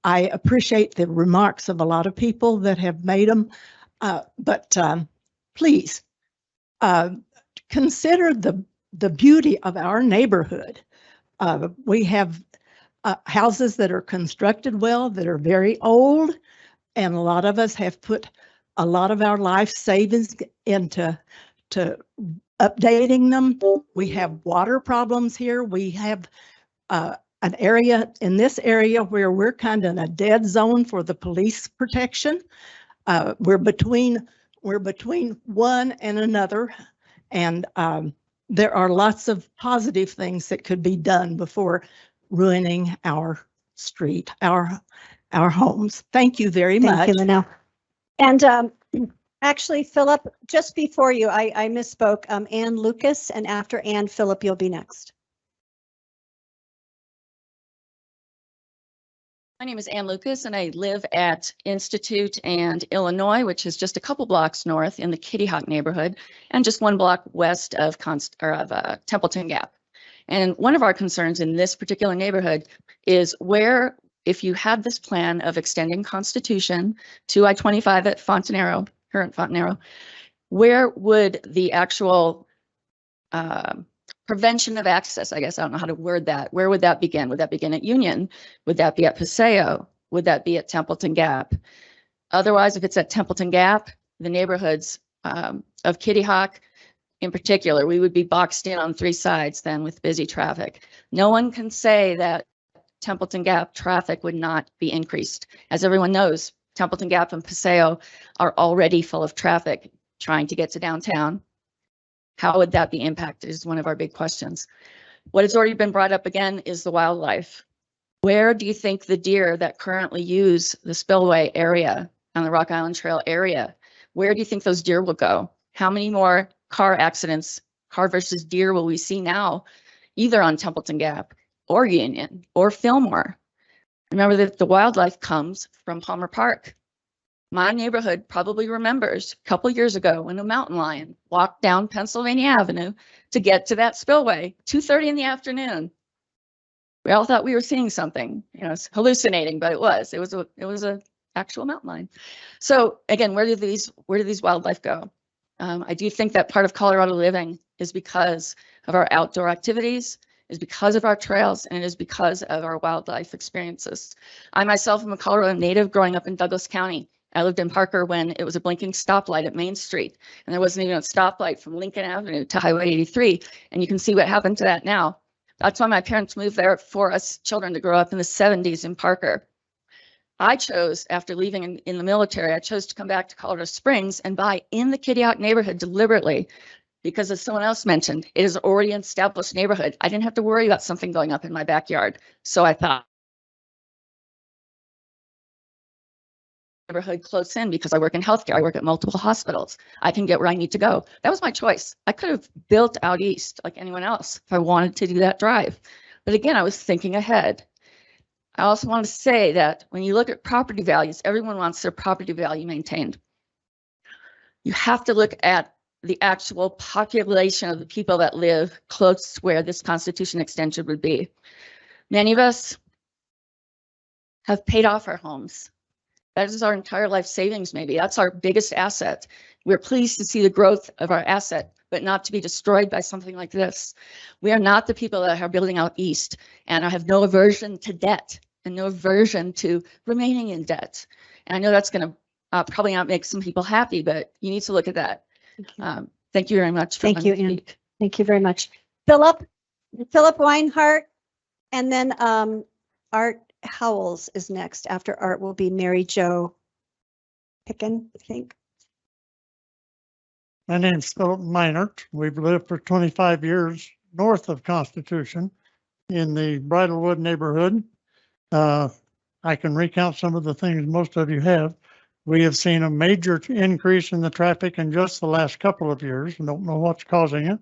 I appreciate the remarks of a lot of people that have made them. But please consider the beauty of our neighborhood. We have houses that are constructed well, that are very old, and a lot of us have put a lot of our life savings into updating them. We have water problems here. We have an area in this area where we're kind of in a dead zone for the police protection. We're between one and another, and there are lots of positive things that could be done before ruining our street, our homes. Thank you very much.
Thank you, Linnell. And actually, Philip, just before you, I misspoke. Ann Lucas, and after Ann, Philip, you'll be next.
My name is Ann Lucas, and I live at Institute and Illinois, which is just a couple blocks north in the Kitty Hawk neighborhood, and just one block west of Templeton Gap. And one of our concerns in this particular neighborhood is where, if you had this plan of extending Constitution to I-25 at Fontanero, current Fontanero, where would the actual prevention of access, I guess, I don't know how to word that. Where would that begin? Would that begin at Union? Would that be at Paseo? Would that be at Templeton Gap? Otherwise, if it's at Templeton Gap, the neighborhoods of Kitty Hawk in particular, we would be boxed in on three sides then with busy traffic. No one can say that Templeton Gap traffic would not be increased. As everyone knows, Templeton Gap and Paseo are already full of traffic trying to get to downtown. How would that be impacted is one of our big questions. What has already been brought up again is the wildlife. Where do you think the deer that currently use the spillway area on the Rock Island Trail area, where do you think those deer will go? How many more car accidents, car versus deer, will we see now, either on Templeton Gap or Union or Fillmore? Remember that the wildlife comes from Palmer Park. My neighborhood probably remembers a couple years ago when a mountain lion walked down Pennsylvania Avenue to get to that spillway, 2:30 in the afternoon. We all thought we were seeing something, it's hallucinating, but it was a actual mountain lion. So again, where do these wildlife go? I do think that part of Colorado living is because of our outdoor activities, is because of our trails, and it is because of our wildlife experiences. I myself am a Colorado native growing up in Douglas County. I lived in Parker when it was a blinking stoplight at Main Street, and there wasn't even a stoplight from Lincoln Avenue to Highway 83. And you can see what happened to that now. That's why my parents moved there for us children to grow up in the 70s in Parker. I chose, after leaving in the military, I chose to come back to Colorado Springs and buy in the Kitty Hawk neighborhood deliberately, because as someone else mentioned, it is already an established neighborhood. I didn't have to worry about something going up in my backyard. So I thought, neighborhood close in, because I work in healthcare. I work at multiple hospitals. I can get where I need to go. That was my choice. I could have built out east like anyone else if I wanted to do that drive. But again, I was thinking ahead. I also want to say that when you look at property values, everyone wants their property value maintained. You have to look at the actual population of the people that live close to where this Constitution extension would be. Many of us have paid off our homes. That is our entire life savings, maybe. That's our biggest asset. We're pleased to see the growth of our asset, but not to be destroyed by something like this. We are not the people that are building out east, and I have no aversion to debt and no aversion to remaining in debt. And I know that's going to probably not make some people happy, but you need to look at that. Thank you very much.
Thank you, Ann. Thank you very much. Philip Weinhardt, and then Art Howells is next. After Art will be Mary Jo Picken, I think.
My name's Philip Meinert. We've lived for 25 years north of Constitution in the Bridlewood neighborhood. I can recount some of the things most of you have. We have seen a major increase in the traffic in just the last couple of years. I don't know what's causing it.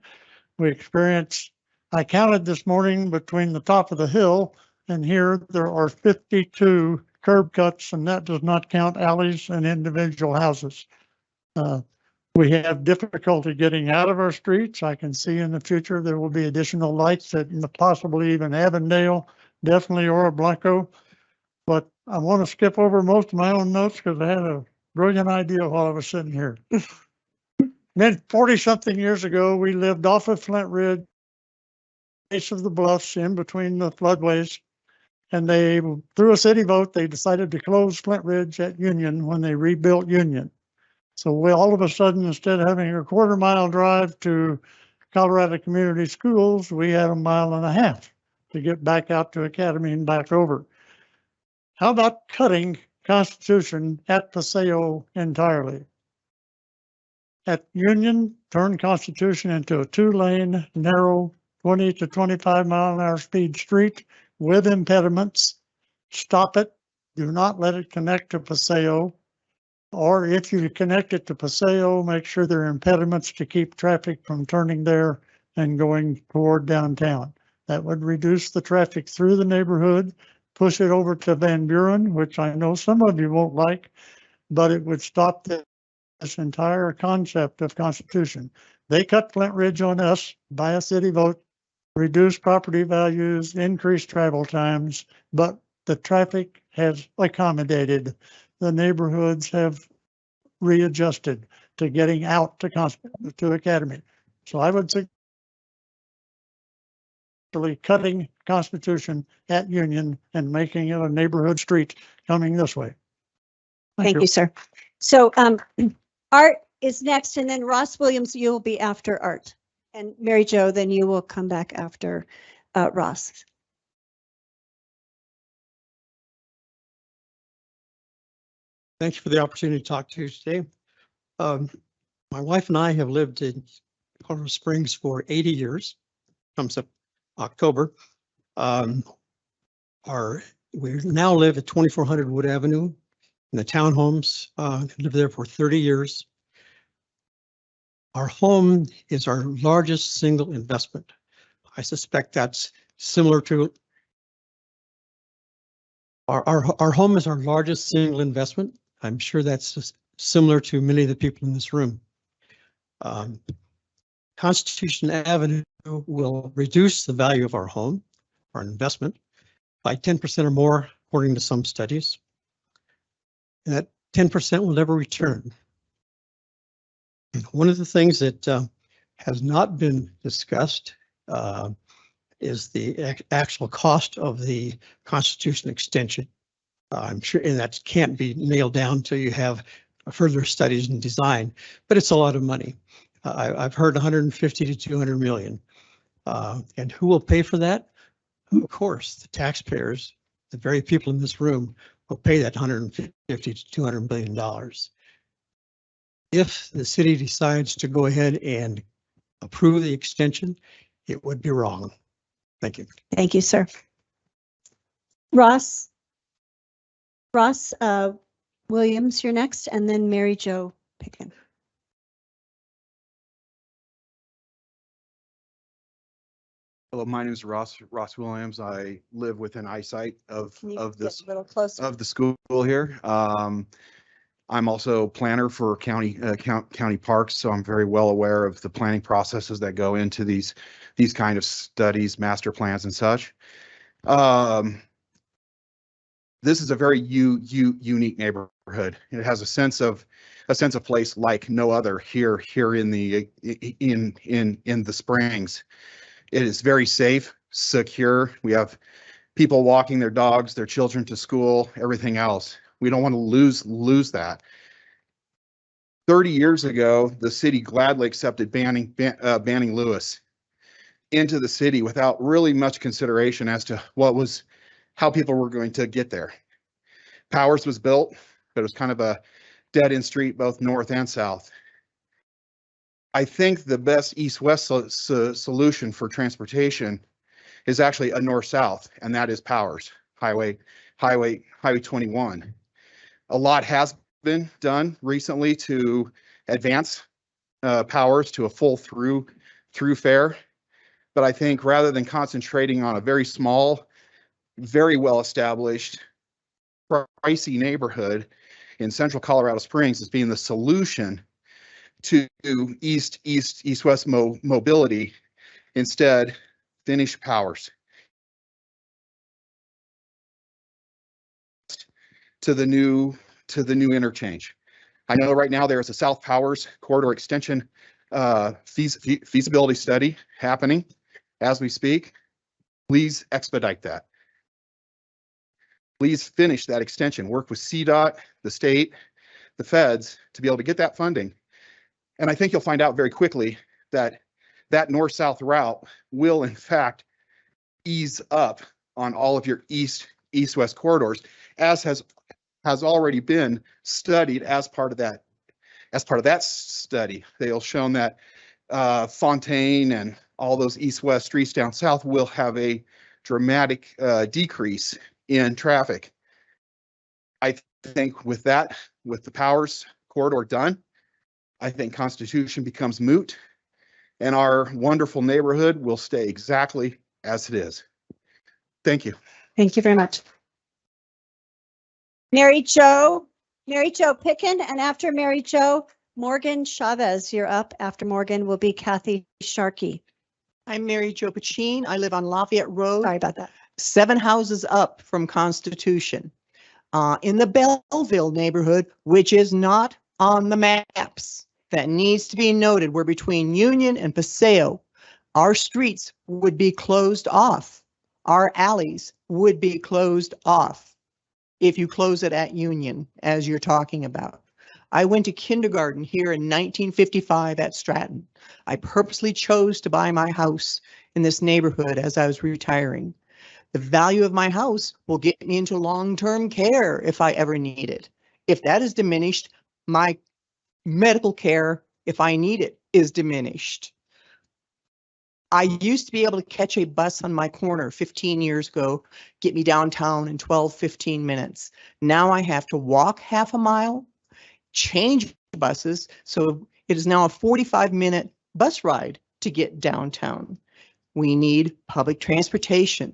We experienced, I counted this morning between the top of the hill and here, there are 52 curb cuts, and that does not count alleys and individual houses. We have difficulty getting out of our streets. I can see in the future there will be additional lights at possibly even Avondale, definitely Oro Blanco. But I want to skip over most of my own notes because I had a brilliant idea while I was sitting here. Then 40-something years ago, we lived off of Flint Ridge base of the bluffs in between the floodways. And they, through a city vote, they decided to close Flint Ridge at Union when they rebuilt Union. So we all of a sudden, instead of having a 1/4 mile drive to Colorado Community Schools, we had 1.5 miles to get back out to Academy and back over. How about cutting Constitution at Paseo entirely? At Union, turn Constitution into a 2-lane, narrow, 20 to 25 mile-an-hour speed street with impediments. Stop it. Do not let it connect to Paseo. Or if you connect it to Paseo, make sure there are impediments to keep traffic from turning there and going toward downtown. That would reduce the traffic through the neighborhood, push it over to Van Buren, which I know some of you won't like, but it would stop this entire concept of Constitution. They cut Flint Ridge on us by a city vote, reduce property values, increase travel times, but the traffic has accommodated. The neighborhoods have readjusted to getting out to Academy. So I would say cutting Constitution at Union and making it a neighborhood street coming this way.
Thank you, sir. So Art is next, and then Ross Williams, you'll be after Art. And Mary Jo, then you will come back after Ross.
Thank you for the opportunity to talk to you today. My wife and I have lived in Colorado Springs for 80 years. Comes up October. We now live at 2400 Wood Avenue in the townhomes. Lived there for 30 years. Our home is our largest single investment. I suspect that's similar to our home is our largest single investment. I'm sure that's similar to many of the people in this room. Constitution Avenue will reduce the value of our home, our investment, by 10% or more, according to some studies. And that 10% will never return. One of the things that has not been discussed is the actual cost of the Constitution extension. I'm sure, and that can't be nailed down until you have further studies and design, but it's a lot of money. I've heard 150 to 200 million. And who will pay for that? Of course, the taxpayers, the very people in this room will pay that 150 to 200 billion dollars. If the city decides to go ahead and approve the extension, it would be wrong. Thank you.
Thank you, sir. Ross Williams, you're next, and then Mary Jo Picken.
Hello, my name is Ross Williams. I live within eyesight of this
a little closer
of the school here. I'm also planner for county parks, so I'm very well aware of the planning processes that go into these kind of studies, master plans, and such. This is a very unique neighborhood. It has a sense of place like no other here in the Springs. It is very safe, secure. We have people walking their dogs, their children to school, everything else. We don't want to lose that. 30 years ago, the city gladly accepted banning Lewis into the city without really much consideration as to how people were going to get there. Powers was built, but it was kind of a dead-end street, both north and south. I think the best east-west solution for transportation is actually a north-south, and that is Powers, Highway 21. A lot has been done recently to advance Powers to a full through fare, but I think rather than concentrating on a very small, very well-established, pricey neighborhood in central Colorado Springs as being the solution to east-west mobility, instead finish Powers to the new interchange. I know right now there is a South Powers corridor extension feasibility study happening. as we speak. Please expedite that. Please finish that extension. Work with CDOT, the state, the feds to be able to get that funding. And I think you'll find out very quickly that that north-south route will in fact ease up on all of your east-west corridors, as has already been studied as part of that study. They'll shown that Fontaine and all those east-west streets down south will have a dramatic decrease in traffic. I think with that, with the Powers corridor done, I think Constitution becomes moot and our wonderful neighborhood will stay exactly as it is. Thank you.
Thank you very much. Mary Jo Picken, and after Mary Jo, Morgan Chavez. You're up. After Morgan will be Kathy Sharkey.
I'm Mary Jo Pachin. I live on Lafayette Road.
Sorry about that.
7 houses up from Constitution. In the Belleville neighborhood, which is not on the maps. That needs to be noted. We're between Union and Paseo. Our streets would be closed off. Our alleys would be closed off if you close it at Union, as you're talking about. I went to kindergarten here in 1955 at Stratton. I purposely chose to buy my house in this neighborhood as I was retiring. The value of my house will get me into long-term care if I ever need it. If that is diminished, my medical care, if I need it, is diminished. I used to be able to catch a bus on my corner 15 years ago, get me downtown in 12, 15 minutes. Now I have to walk half a mile, change buses, so it is now a 45-minute bus ride to get downtown. We need public transportation.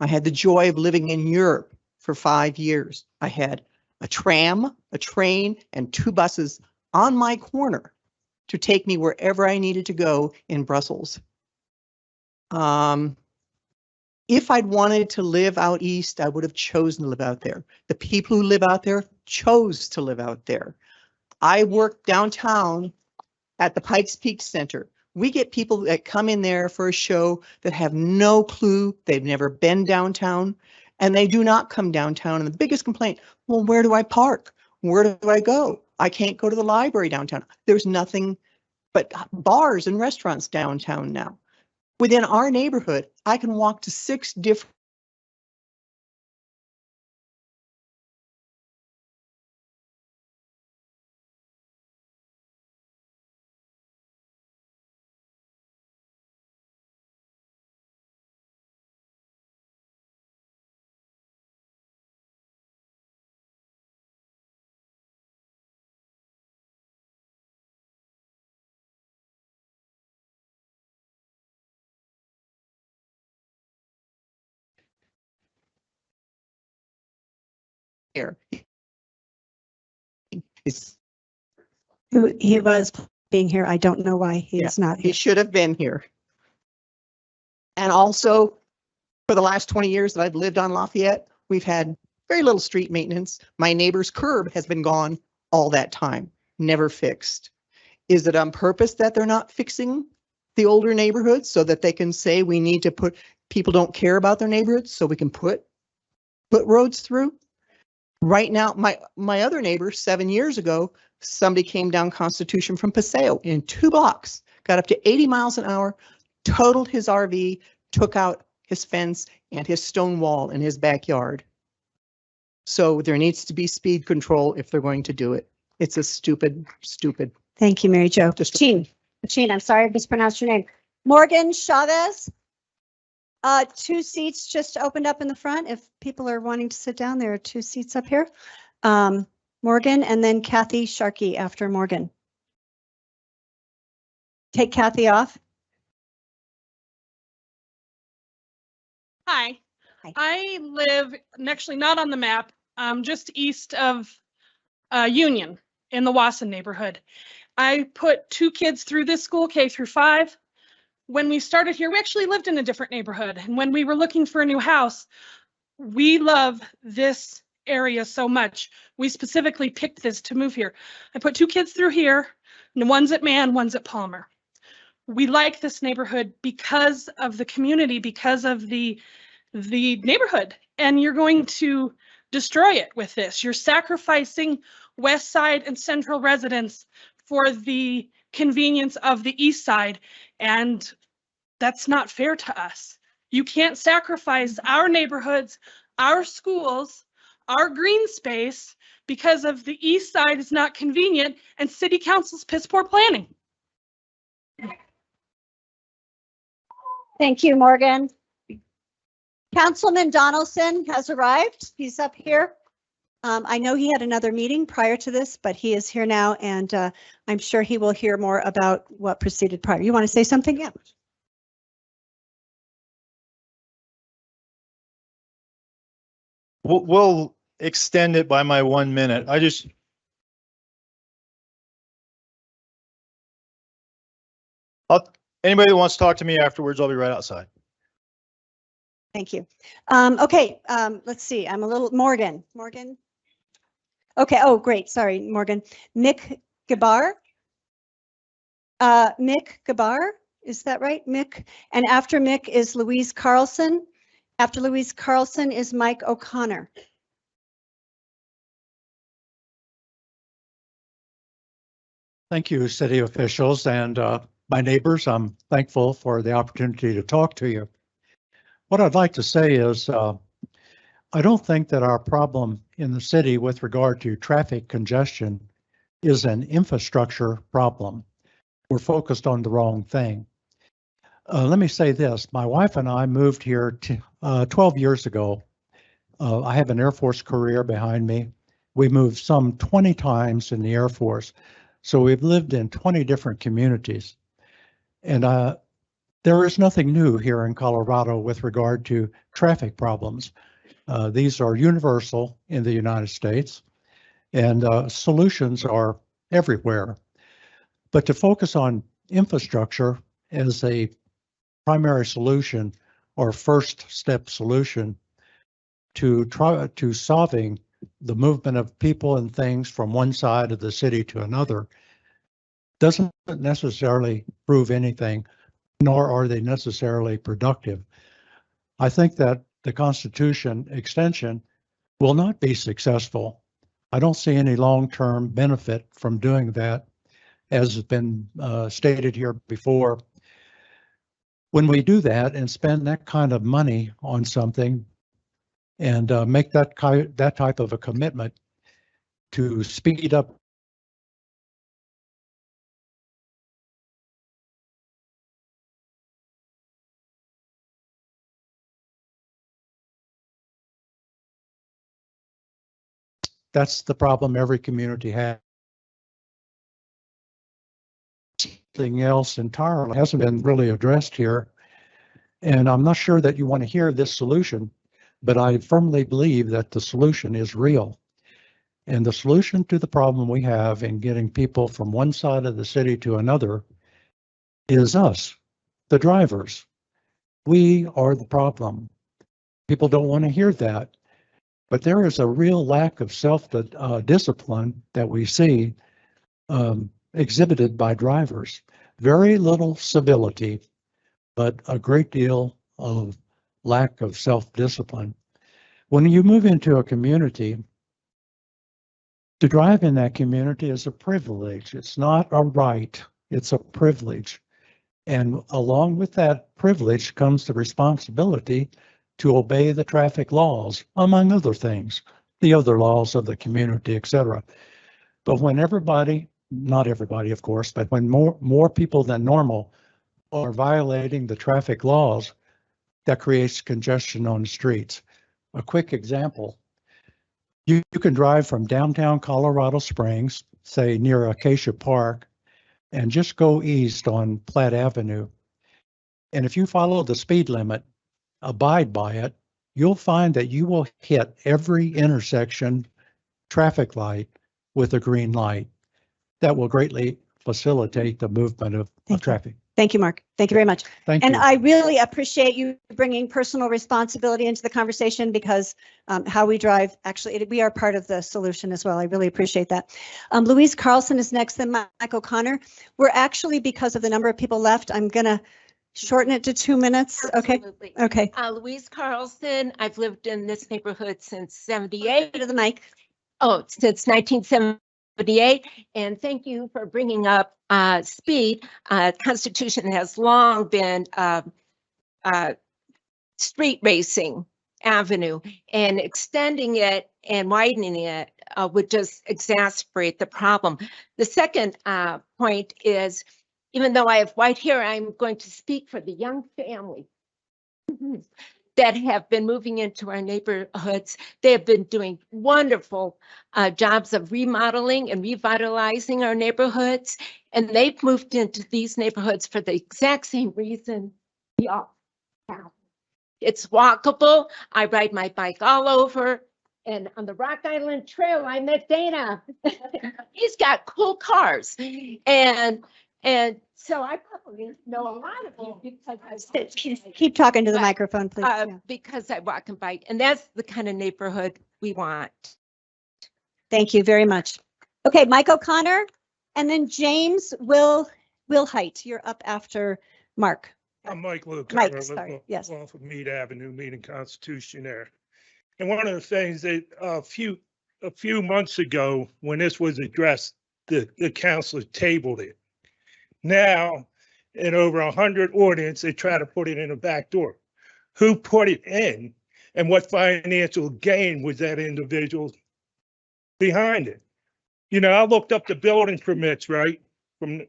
I had the joy of living in Europe for 5 years. I had a tram, a train, and 2 buses on my corner to take me wherever I needed to go in Brussels. If I'd wanted to live out east, I would have chosen to live out there. The people who live out there chose to live out there. I work downtown at the Pikes Peak Center. We get people that come in there for a show that have no clue. They've never been downtown, and they do not come downtown. And the biggest complaint, well, where do I park? Where do I go? I can't go to the library downtown. There's nothing but bars and restaurants downtown now. Within our neighborhood, I can walk to 6 different here.
He was being here. I don't know why he is not
He
here.
should have been here. And also, for the last 20 years that I've lived on Lafayette, we've had very little street maintenance. My neighbor's curb has been gone all that time, never fixed. Is it on purpose that they're not fixing the older neighborhoods so that they can say we need to put, people don't care about their neighborhoods, so we can put roads through? Right now, my other neighbor, 7 years ago, somebody came down Constitution from Paseo in 2 blocks, got up to 80 miles an hour, totaled his RV, took out his fence and his stone wall in his backyard. So there needs to be speed control if they're going to do it. It's a stupid.
Thank you, Mary Jo. Pachin, I'm sorry I mispronounced your name. Morgan Chavez. 2 seats just opened up in the front. If people are wanting to sit down, there are 2 seats up here. Morgan and then Kathy Sharkey after Morgan. Take Kathy off.
Hi. I live actually not on the map, just east of Union in the Wasson neighborhood. I put 2 kids through this school, K through 5. When we started here, we actually lived in a different neighborhood. And when we were looking for a new house, we love this area so much. We specifically picked this to move here. I put 2 kids through here, and one's at Mann, one's at Palmer. we like this neighborhood because of the community, because of the neighborhood, and you're going to destroy it with this. You're sacrificing West Side and Central residents for the convenience of the East Side, and that's not fair to us. You can't sacrifice our neighborhoods, our schools, our green space because of the East Side is not convenient and City Council's piss poor planning.
Thank you, Morgan. Councilman Donaldson has arrived. He's up here. I know he had another meeting prior to this, but he is here now, and I'm sure he will hear more about what proceeded prior. You want to say something? Yeah.
We'll extend it by my 1 minute. Anybody who wants to talk to me afterwards, I'll be right outside.
Thank you. Okay, let's see. I'm a little Morgan. Okay. Oh, great. Sorry, Morgan. Mick Gabar. Mick Gabar. Is that right? Mick. And after Mick is Louise Carlson. After Louise Carlson is Mike O'Connor.
Thank you, city officials and my neighbors. I'm thankful for the opportunity to talk to you. What I'd like to say is I don't think that our problem in the city with regard to traffic congestion is an infrastructure problem. We're focused on the wrong thing. Let me say this. My wife and I moved here 12 years ago. I have an Air Force career behind me. We moved some 20 times in the Air Force. So we've lived in 20 different communities. And there is nothing new here in Colorado with regard to traffic problems. These are universal in the United States, and solutions are everywhere. But to focus on infrastructure as a primary solution or first step solution to solving the movement of people and things from one side of the city to another doesn't necessarily prove anything, nor are they necessarily productive. I think that the Constitution extension will not be successful. I don't see any long-term benefit from doing that, as has been stated here before. When we do that and spend that kind of money on something and make that type of a commitment to speed up that's the problem every community has. Something else entirely hasn't been really addressed here. And I'm not sure that you want to hear this solution, but I firmly believe that the solution is real. And the solution to the problem we have in getting people from one side of the city to another is us, the drivers. We are the problem. People don't want to hear that. But there is a real lack of self-discipline that we see exhibited by drivers. Very little civility, but a great deal of lack of self-discipline. When you move into a community, to drive in that community is a privilege. It's not a right, it's a privilege. And along with that privilege comes the responsibility to obey the traffic laws, among other things, the other laws of the community, etc. But when everybody, not everybody, of course, but when more people than normal are violating the traffic laws, that creates congestion on the streets. A quick example, you can drive from downtown Colorado Springs, say near Acacia Park, and just go east on Platte Avenue. And if you follow the speed limit, abide by it, you'll find that you will hit every intersection traffic light with a green light. That will greatly facilitate the movement of traffic.
Thank you, Mark. Thank you very much.
Thank
And
you.
I really appreciate you bringing personal responsibility into the conversation because how we drive, actually, we are part of the solution as well. I really appreciate that. Louise Carlson is next, then Mike O'Connor. We're actually, because of the number of people left, I'm going to shorten it to 2 minutes.
Absolutely.
Okay.
Louise Carlson, I've lived in this neighborhood since 78.
To the mic.
Oh, since 1978. And thank you for bringing up speed. Constitution has long been street racing avenue, and extending it and widening it would just exacerbate the problem. The second point is, even though I have white hair, I'm going to speak for the young family that have been moving into our neighborhoods. They have been doing wonderful jobs of remodeling and revitalizing our neighborhoods. And they've moved into these neighborhoods for the exact same reason we all have. It's walkable. I ride my bike all over. And on the Rock Island Trail, I met Dana. He's got cool cars. And so I probably know a lot of you because I
keep talking to the microphone, please.
Because I walk and bike, and that's the kind of neighborhood we want.
Thank you very much. Okay, Mike O'Connor, and then James Wilhite. You're up after Mark.
I'm Mike Luke.
Mike, sorry. Yes.
Off of Mead Avenue, Mead and Constitution there. And one of the things that a few months ago, when this was addressed, the council tabled it. Now, in over 100 ordinance, they try to put it in a back door. Who put it in, and what financial gain was that individual behind it? You know, I looked up the building permits, right, from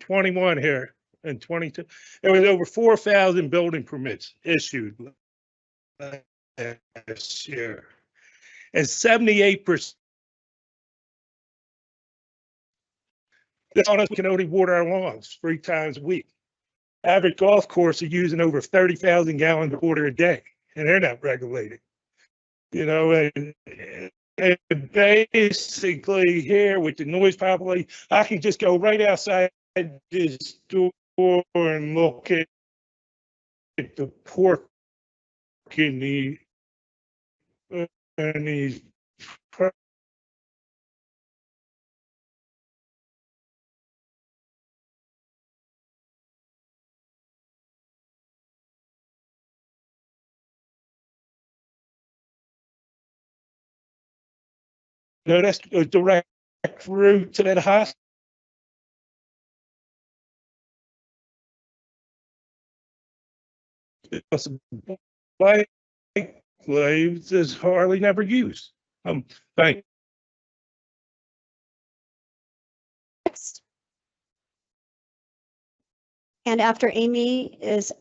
21 here and 22. There was over 4,000 building permits issued last year, and 78%. That's on us. We can only water our lawns 3 times a week. Average golf course are using over 30,000 gallons of water a day, and they're not regulated. You know, and basically here with the noise population, I can just go right outside this door and look at the pork in these no, that's a direct route to that hospital. Bike lanes is hardly never used. Thank you.
Next. And after Amy is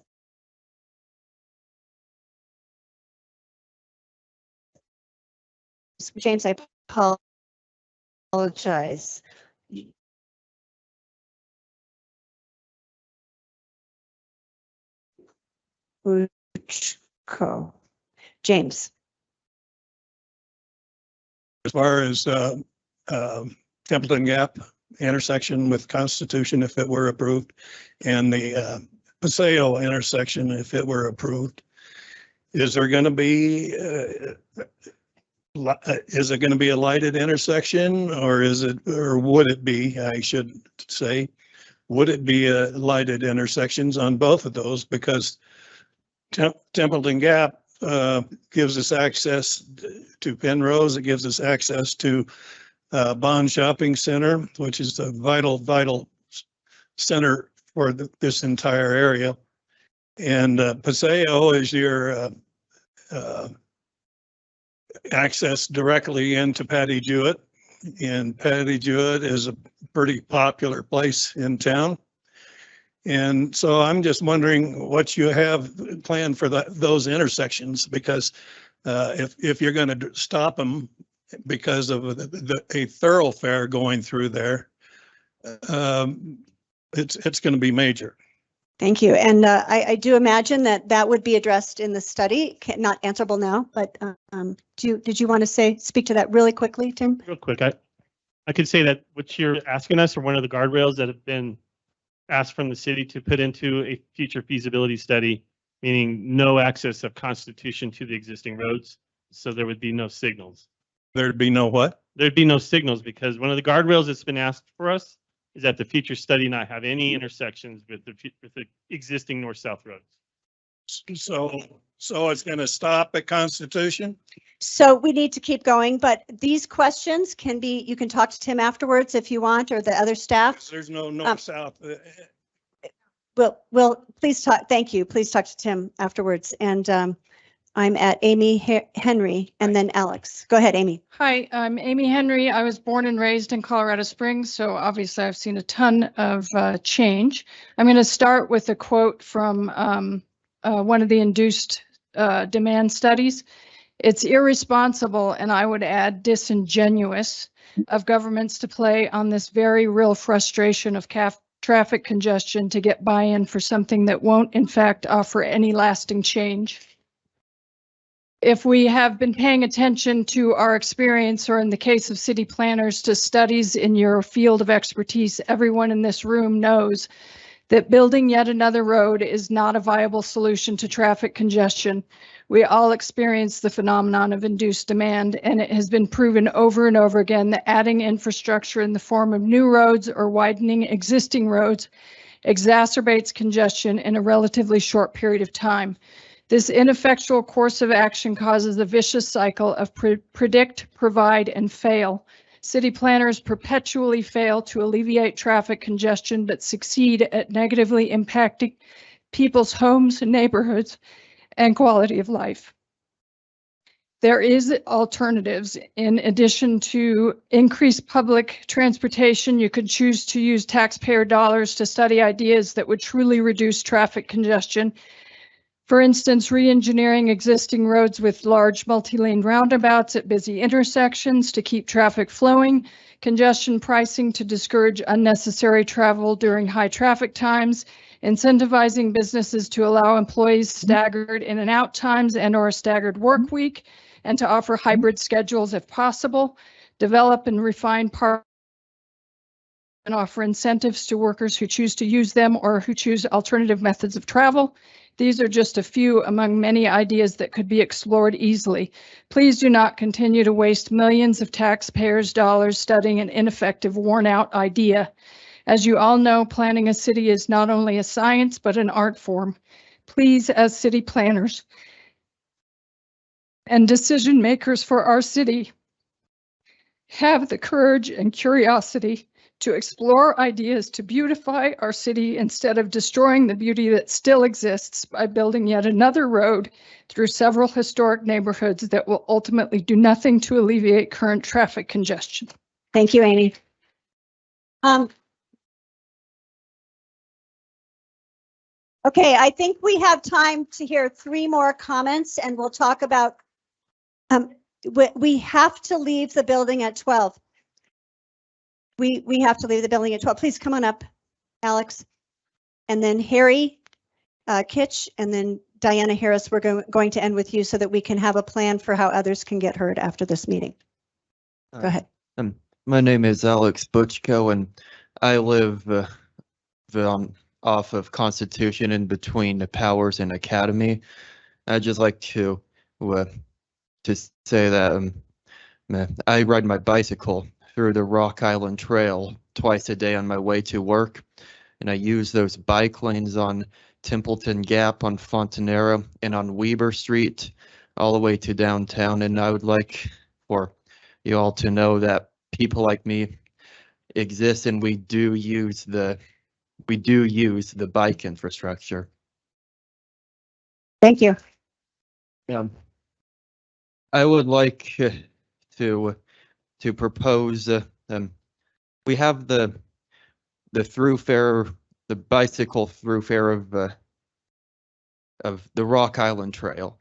James, I apologize. James.
As far as Templeton Gap intersection with Constitution, if it were approved, and the Paseo intersection, if it were approved, is there going to be is it going to be a lighted intersection, or would it be, I should say, would it be lighted intersections on both of those? Because Templeton Gap gives us access to Penrose. It gives us access to Bond Shopping Center, which is a vital center for this entire area. And Paseo is your access directly into Patty Jewett. And Patty Jewett is a pretty popular place in town. And so I'm just wondering what you have planned for those intersections, because if you're going to stop them because of a thoroughfare going through there, it's going to be major.
Thank you. And I do imagine that would be addressed in the study, not answerable now, but did you want to speak to that really quickly, Tim?
Real quick, I could say that what you're asking us are one of the guardrails that have been
asked from the city to put into a future feasibility study, meaning no access of Constitution to the existing roads. So there would be no signals.
There'd be no what?
There'd be no signals because one of the guardrails that's been asked for us is that the future study not have any intersections with the existing north-south roads.
So it's going to stop at Constitution?
So we need to keep going, but these questions can be, you can talk to Tim afterwards if you want, or the other staff.
There's no north-south.
Well, please talk. Thank you. Please talk to Tim afterwards. And I'm at Amy Henry and then Alex. Go ahead, Amy.
Hi, I'm Amy Henry. I was born and raised in Colorado Springs, so obviously I've seen a ton of change. I'm going to start with a quote from one of the induced demand studies. It's irresponsible, and I would add disingenuous, of governments to play on this very real frustration of traffic congestion to get buy-in for something that won't, in fact, offer any lasting change. If we have been paying attention to our experience, or in the case of city planners, to studies in your field of expertise, everyone in this room knows that building yet another road is not a viable solution to traffic congestion. We all experience the phenomenon of induced demand, and it has been proven over and over again that adding infrastructure in the form of new roads or widening existing roads exacerbates congestion in a relatively short period of time. This ineffectual course of action causes a vicious cycle of predict, provide, and fail. City planners perpetually fail to alleviate traffic congestion, but succeed at negatively impacting people's homes, neighborhoods, and quality of life. There is alternatives. In addition to increased public transportation, you could choose to use taxpayer dollars to study ideas that would truly reduce traffic congestion. For instance, re-engineering existing roads with large multi-lane roundabouts at busy intersections to keep traffic flowing, congestion pricing to discourage unnecessary travel during high traffic times, incentivizing businesses to allow employees staggered in and out times and/or a staggered work week, and to offer hybrid schedules if possible, develop and refine and offer incentives to workers who choose to use them or who choose alternative methods of travel. These are just a few among many ideas that could be explored easily. Please do not continue to waste millions of taxpayers' dollars studying an ineffective, worn-out idea. As you all know, planning a city is not only a science, but an art form. Please, as city planners and decision makers for our city, have the courage and curiosity to explore ideas to beautify our city instead of destroying the beauty that still exists by building yet another road through several historic neighborhoods that will ultimately do nothing to alleviate current traffic congestion.
Thank you, Amy. Okay, I think we have time to hear 3 more comments, and we'll talk about, we have to leave the building at 12. We have to leave the building at 12. Please come on up, Alex. And then Harry Kitch, and then Diana Harris, we're going to end with you so that we can have a plan for how others can get heard after this meeting. Go ahead.
My name is Alex Butchko, and I live off of Constitution in between the Powers and Academy. I'd just like to say that I ride my bicycle through the Rock Island Trail twice a day on my way to work, and I use those bike lanes on Templeton Gap, on Fontanera, and on Weber Street all the way to downtown. And I would like for you all to know that people like me exist, and we do use the bike infrastructure.
Thank you.
I would like to propose, we have the throughfare, the bicycle throughfare of the Rock Island Trail.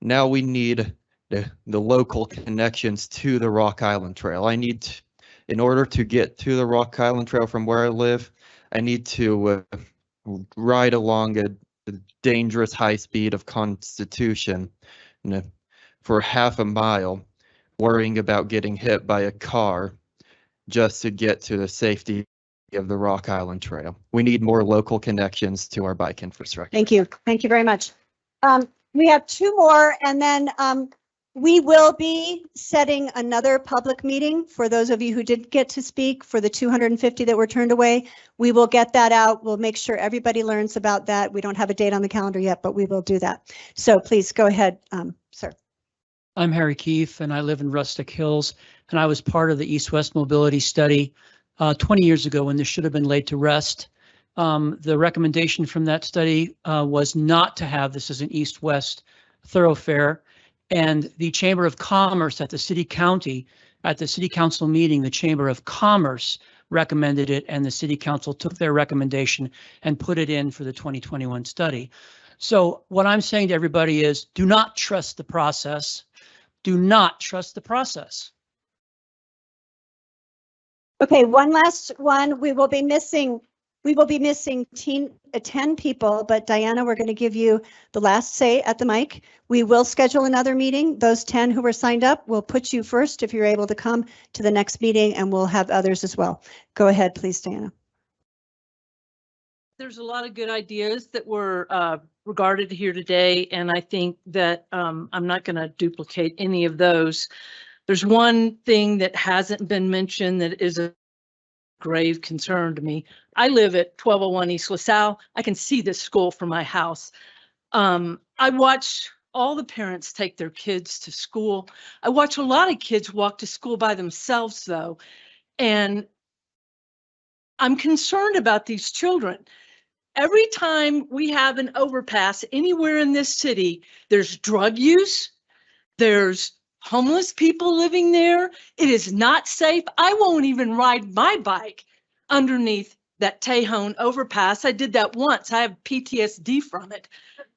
Now we need the local connections to the Rock Island Trail. In order to get to the Rock Island Trail from where I live, I need to ride along a dangerous high speed of Constitution for half a mile, worrying about getting hit by a car just to get to the safety We have the Rock Island Trail. We need more local connections to our bike infrastructure.
Thank you. Thank you very much. We have two more, and then we will be setting another public meeting for those of you who did get to speak for the 250 that were turned away. We will get that out. We'll make sure everybody learns about that. We don't have a date on the calendar yet, but we will do that. So please go ahead, sir.
I'm Harry Keefe, and I live in Rustic Hills, and I was part of the East-West Mobility Study 20 years ago when this should have been laid to rest. The recommendation from that study was not to have this as an east-west thoroughfare. And the Chamber of Commerce at the city council meeting, the Chamber of Commerce recommended it, and the city council took their recommendation and put it in for the 2021 study. So what I'm saying to everybody is, do not trust the process. Do not trust the process.
Okay, one last one. We will be missing 10 people, but Diana, we're going to give you the last say at the mic. We will schedule another meeting. Those 10 who were signed up, we'll put you first if you're able to come to the next meeting, and we'll have others as well. Go ahead, please, Diana.
There's a lot of good ideas that were regarded here today, and I think that I'm not going to duplicate any of those. There's one thing that hasn't been mentioned that is a grave concern to me. I live at 1201 East LaSalle. I can see this school from my house. I watch all the parents take their kids to school. I watch a lot of kids walk to school by themselves, though, and I'm concerned about these children. Every time we have an overpass anywhere in this city, there's drug use, there's homeless people living there. It is not safe. I won't even ride my bike underneath that Tejon overpass. I did that once. I have PTSD from it.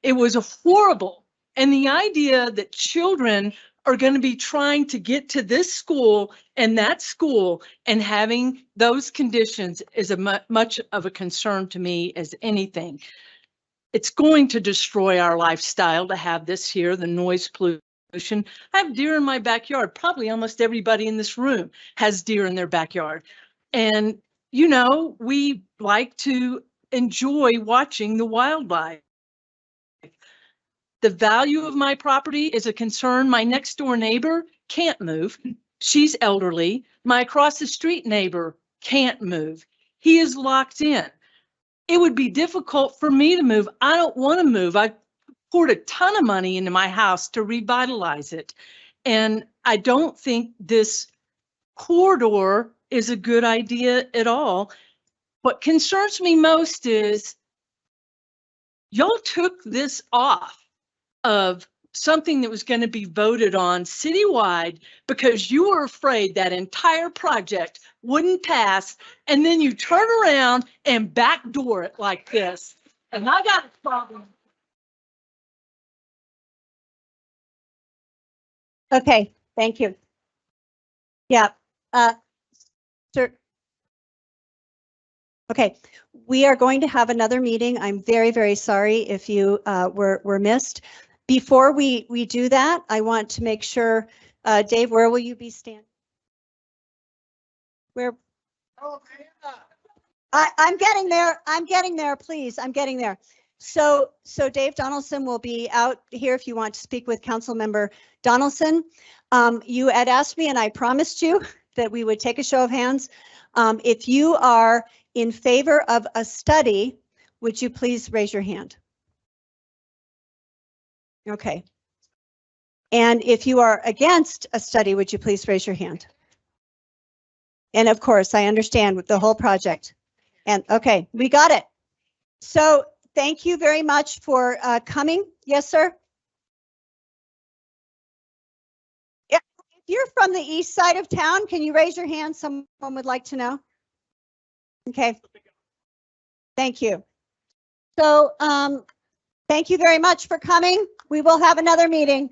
It was horrible. And the idea that children are going to be trying to get to this school and that school and having those conditions is much of a concern to me as anything. It's going to destroy our lifestyle to have this here, the noise pollution. I have deer in my backyard. Probably almost everybody in this room has deer in their backyard. And, you know, we like to enjoy watching the wildlife. The value of my property is a concern. My next door neighbor can't move. She's elderly. My across the street neighbor can't move. He is locked in. It would be difficult for me to move. I don't want to move. I poured a ton of money into my house to revitalize it. And I don't think this corridor is a good idea at all. What concerns me most is y'all took this off of something that was going to be voted on citywide because you were afraid that entire project wouldn't pass, and then you turn around and backdoor it like this. And I got a problem.
Okay, thank you. Yeah, sir. Okay, we are going to have another meeting. I'm very, very sorry if you were missed. Before we do that, I want to make sure, Dave, where will you be standing? Where? I'm getting there. I'm getting there, please. I'm getting there. So Dave Donaldson will be out here if you want to speak with Councilmember Donaldson. You had asked me, and I promised you that we would take a show of hands. If you are in favor of a study, would you please raise your hand? Okay. And if you are against a study, would you please raise your hand? And of course, I understand with the whole project. And okay, we got it. So thank you very much for coming. Yes, sir. Yeah, if you're from the east side of town, can you raise your hand? Someone would like to know. Okay. Thank you. So thank you very much for coming. We will have another meeting.